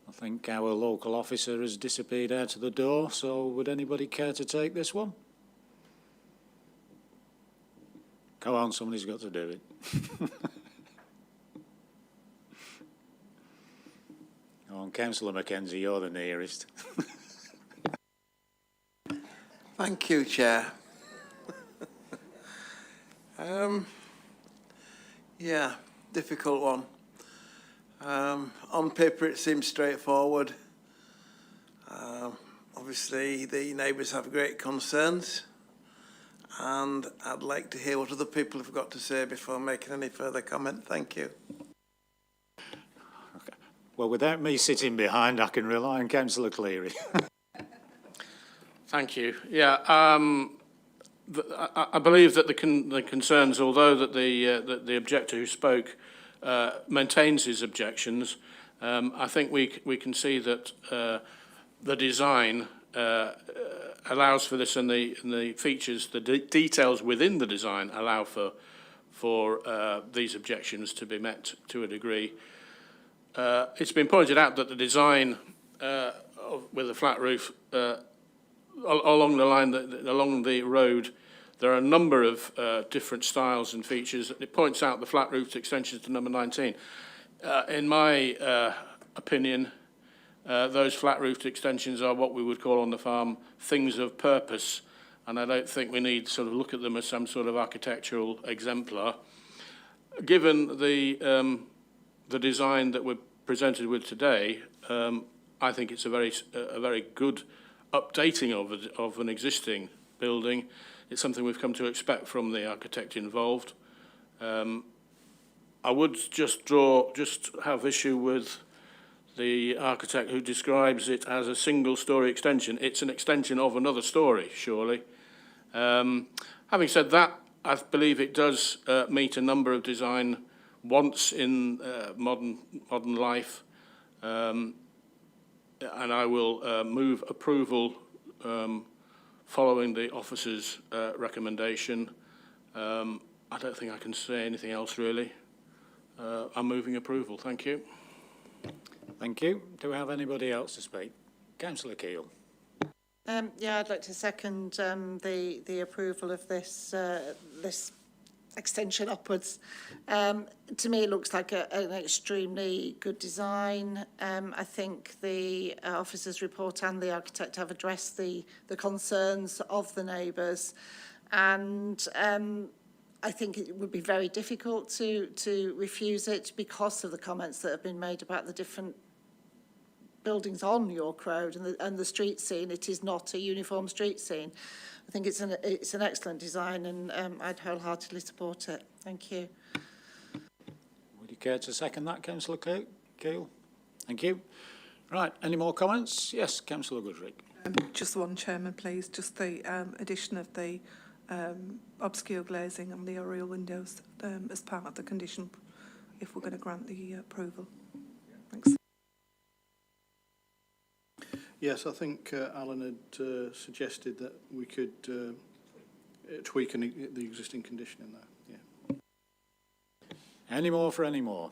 I think our local officer has disappeared out of the door, so would anybody care to take this one? Come on, somebody's got to do it. Come on, Councillor Mackenzie, you're the nearest. Thank you, Chair. Yeah, difficult one. On paper, it seems straightforward. Obviously, the neighbours have great concerns, and I'd like to hear what other people have got to say before making any further comment. Thank you. Okay. Well, without me sitting behind, I can rely on Councillor Cleary. Thank you. Yeah, I believe that the concerns, although that the objector who spoke maintains his objections, I think we can see that the design allows for this, and the features, the details within the design allow for these objections to be met to a degree. It's been pointed out that the design with a flat roof along the line, along the road, there are a number of different styles and features. It points out the flat roofed extensions to number 19. In my opinion, those flat roofed extensions are what we would call on the farm things of purpose, and I don't think we need to sort of look at them as some sort of architectural exemplar. Given the design that we're presented with today, I think it's a very good updating of an existing building. It's something we've come to expect from the architect involved. I would just have issue with the architect who describes it as a single-storey extension. It's an extension of another storey, surely. Having said that, I believe it does meet a number of design wants in modern life, and I will move approval following the officer's recommendation. I don't think I can say anything else really. I'm moving approval. Thank you. Thank you. Do we have anybody else to speak? Councillor Keel. Yeah, I'd like to second the approval of this this extension upwards. To me, it looks like an extremely good design. I think the officer's report and the architect have addressed the concerns of the neighbours. and I think it would be very difficult to refuse it because of the comments that have been made about the different buildings on York Road and the street scene. It is not a uniform street scene. I think it's an excellent design, and I'd wholeheartedly support it. Thank you. Would you care to second that, Councillor Keel? Thank you. Right, any more comments? Yes, Councillor Goodrick. Just one, Chairman, please. Just the addition of the obscure glazing on the oriel windows as part of the condition, if we're going to grant the approval. Thanks. Yes, I think Alan had suggested that we could tweak the existing condition in there. Yeah. Any more for any more?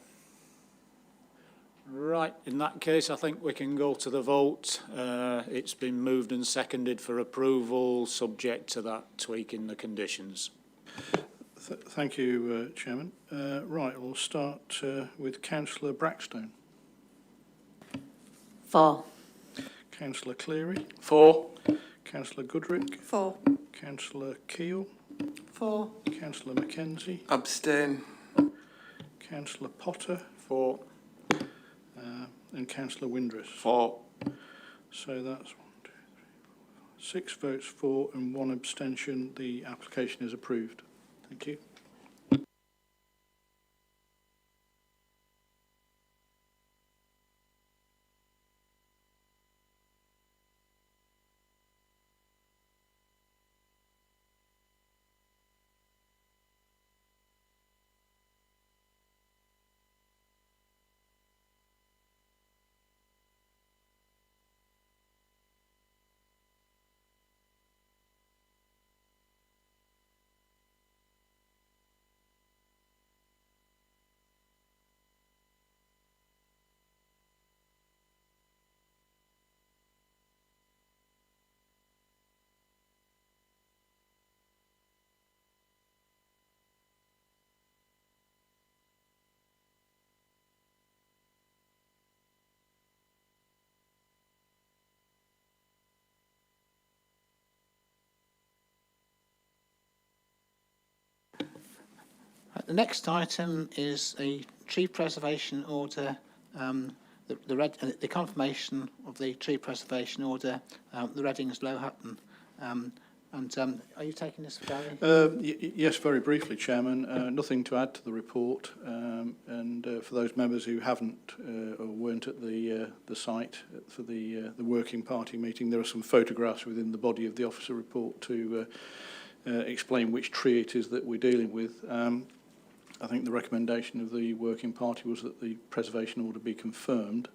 Right, in that case, I think we can go to the vote. It's been moved and seconded for approval, subject to that tweak in the conditions. Thank you, Chairman. Right, we'll start with Councillor Brackstone. For. Councillor Cleary. For. Councillor Goodrick. For. Councillor Keel. For. Councillor Mackenzie. Abstain. Councillor Potter. For. And Councillor Windress. For. So that's 6 votes for and 1 abstention. The application is approved. Thank you. The next item is a tree preservation order, the confirmation of the tree preservation order, the Readings Low Hutton. Are you taking this, Gary? Yes, very briefly, Chairman. Nothing to add to the report. And for those members who haven't or weren't at the site for the working party meeting, there are some photographs within the body of the officer report to explain which tree it is that we're dealing with. I think the recommendation of the working party was that the preservation order be confirmed.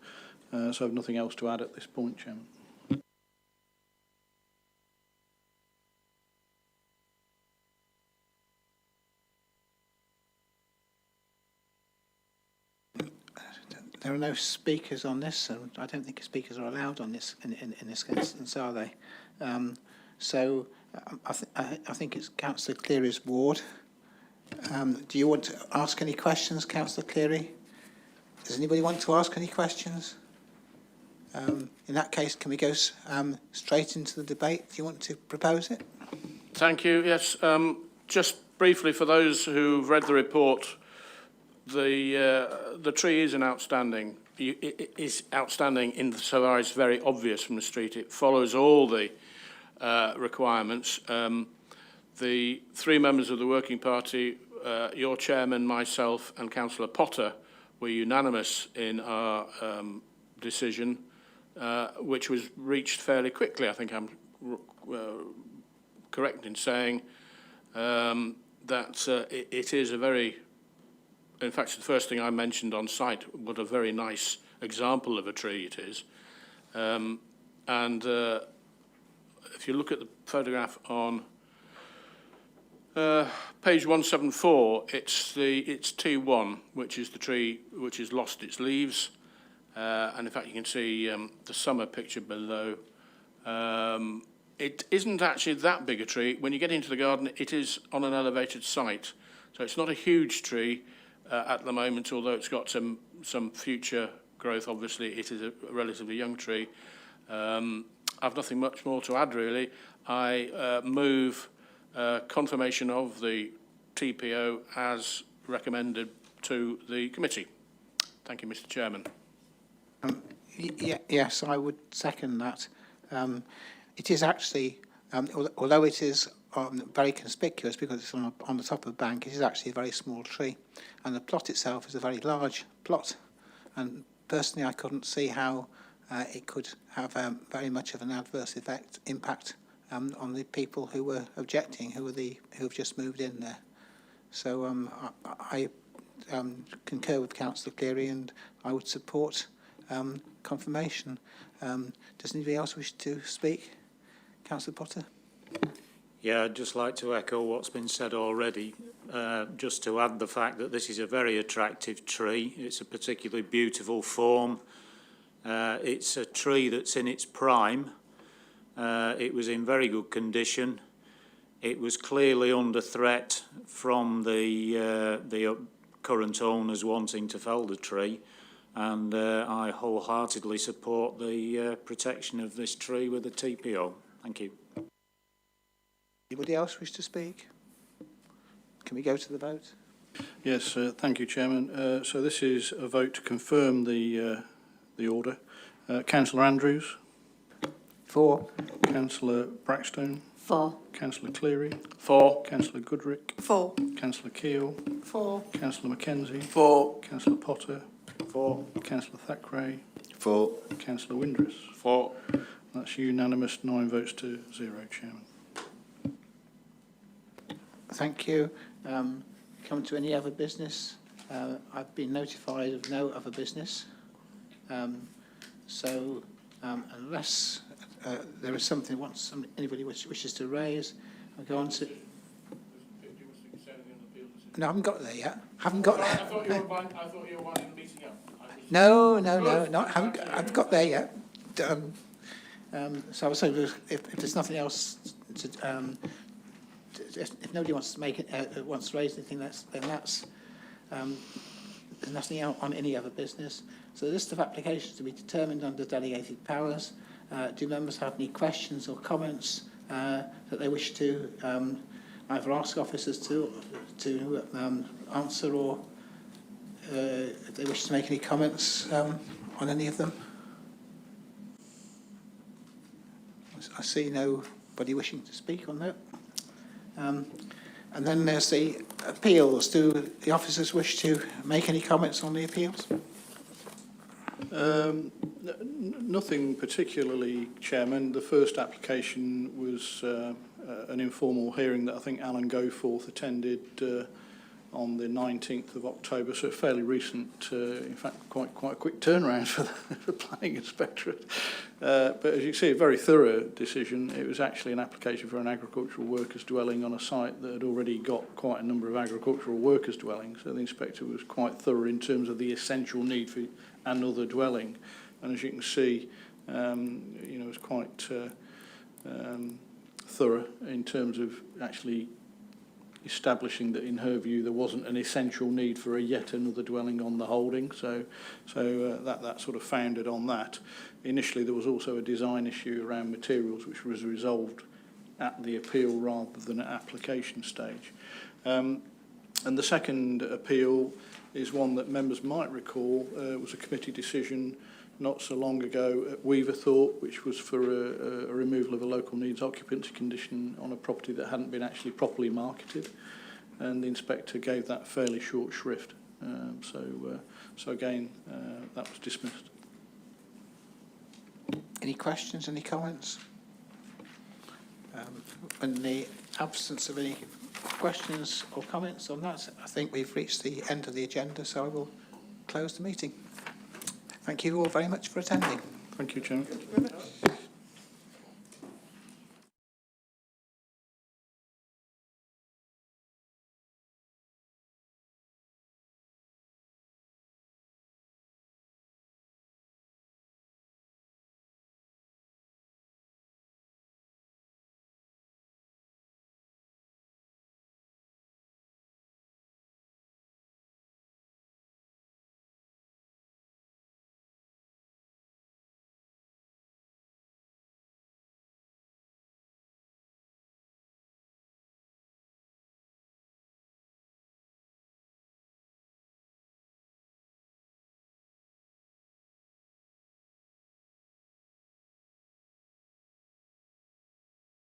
So I have nothing else to add at this point, Chairman. There are no speakers on this, and I don't think speakers are allowed on this in this instance, are they? I think it's Councillor Cleary's ward. Do you want to ask any questions, Councillor Cleary? Does anybody want to ask any questions? In that case, can we go straight into the debate? Do you want to propose it? Thank you. Yes, just briefly for those who've read the report, the tree is outstanding. It is outstanding insofar as it's very obvious from the street. It follows all the requirements. The 3 members of the working party, your chairman, myself and Councillor Potter, were unanimous in our decision, which was reached fairly quickly. I think I'm correct in saying that it is a very, in fact, the first thing I mentioned on site, what a very nice example of a tree it is. If you look at the photograph on page 174, it's T1, which is the tree which has lost its leaves, and in fact you can see the summer picture below. It isn't actually that big a tree. When you get into the garden, it is on an elevated site, so it's not a huge tree at the moment, although it's got some future growth. Obviously, it is a relatively young tree. I've nothing much more to add, really. I move confirmation of the TPO as recommended to the committee. Thank you, Mr. Chairman. Yes, I would second that. It is actually, although it is very conspicuous because it's on the top of the bank, it is actually a very small tree, and the plot itself is a very large plot. And personally, I couldn't see how it could have very much of an adverse impact on the people who were objecting, who have just moved in there. So I concur with Councillor Cleary, and I would support confirmation. Does anybody else wish to speak? Councillor Potter? Yeah, I'd just like to echo what's been said already, just to add the fact that this is a very attractive tree. It's a particularly beautiful form. It's a tree that's in its prime. It was in very good condition. It was clearly under threat from the current owners wanting to fell the tree, and I wholeheartedly support the protection of this tree with a TPO. Thank you. Anybody else wish to speak? Can we go to the vote? Yes, thank you, Chairman. So this is a vote to confirm the order. Councillor Andrews? For. Councillor Brackstone? For. Councillor Cleary? For. Councillor Goodrick? For. Councillor Keel? For. Councillor Mackenzie? For. Councillor Potter? For. Councillor Thackeray? For. Councillor Windress? For. That's unanimous, 9 votes to 0, Chairman. Thank you. Come to any other business? I've been notified of no other business. So unless there is something anybody wishes to raise, I'll go on to... No, I haven't got there yet. Haven't got there. I thought you were winding the meeting up. No, I've got there yet. So I was saying, if there's nothing else to... if nobody wants to make it, wants to raise anything, then that's there's nothing out on any other business. So the list of applications to be determined under delegated powers. Do members have any questions or comments that they wish to either ask officers to answer, or if they wish to make any comments on any of them? I see nobody wishing to speak on that. And then there's the appeals. Do the officers wish to make any comments on the appeals? Nothing particularly, Chairman. The first application was an informal hearing that I think Alan Goforth attended on the 19th of October, so fairly recent, in fact quite a quick turnaround for the Planning Inspectorate. But as you can see, a very thorough decision. It was actually an application for an agricultural workers dwelling on a site that had already got quite a number of agricultural workers dwellings, so the Inspector was quite thorough in terms of the essential need for another dwelling. And as you can see, it was quite thorough in terms of actually establishing that, in her view, there wasn't an essential need for yet another dwelling on the holding. So that sort of founded on that. Initially, there was also a design issue around materials, which was resolved at the appeal rather than at application stage. And the second appeal is one that members might recall. It was a committee decision not so long ago at Weaverthorpe, which was for a removal of a local needs occupancy condition on a property that hadn't been actually properly marketed, and the inspector gave that fairly short shrift. So again, that was dismissed. Any questions, any comments? In the absence of any questions or comments on that, I think we've reached the end of the agenda, so I will close the meeting. Thank you all very much for attending. Thank you, Chairman.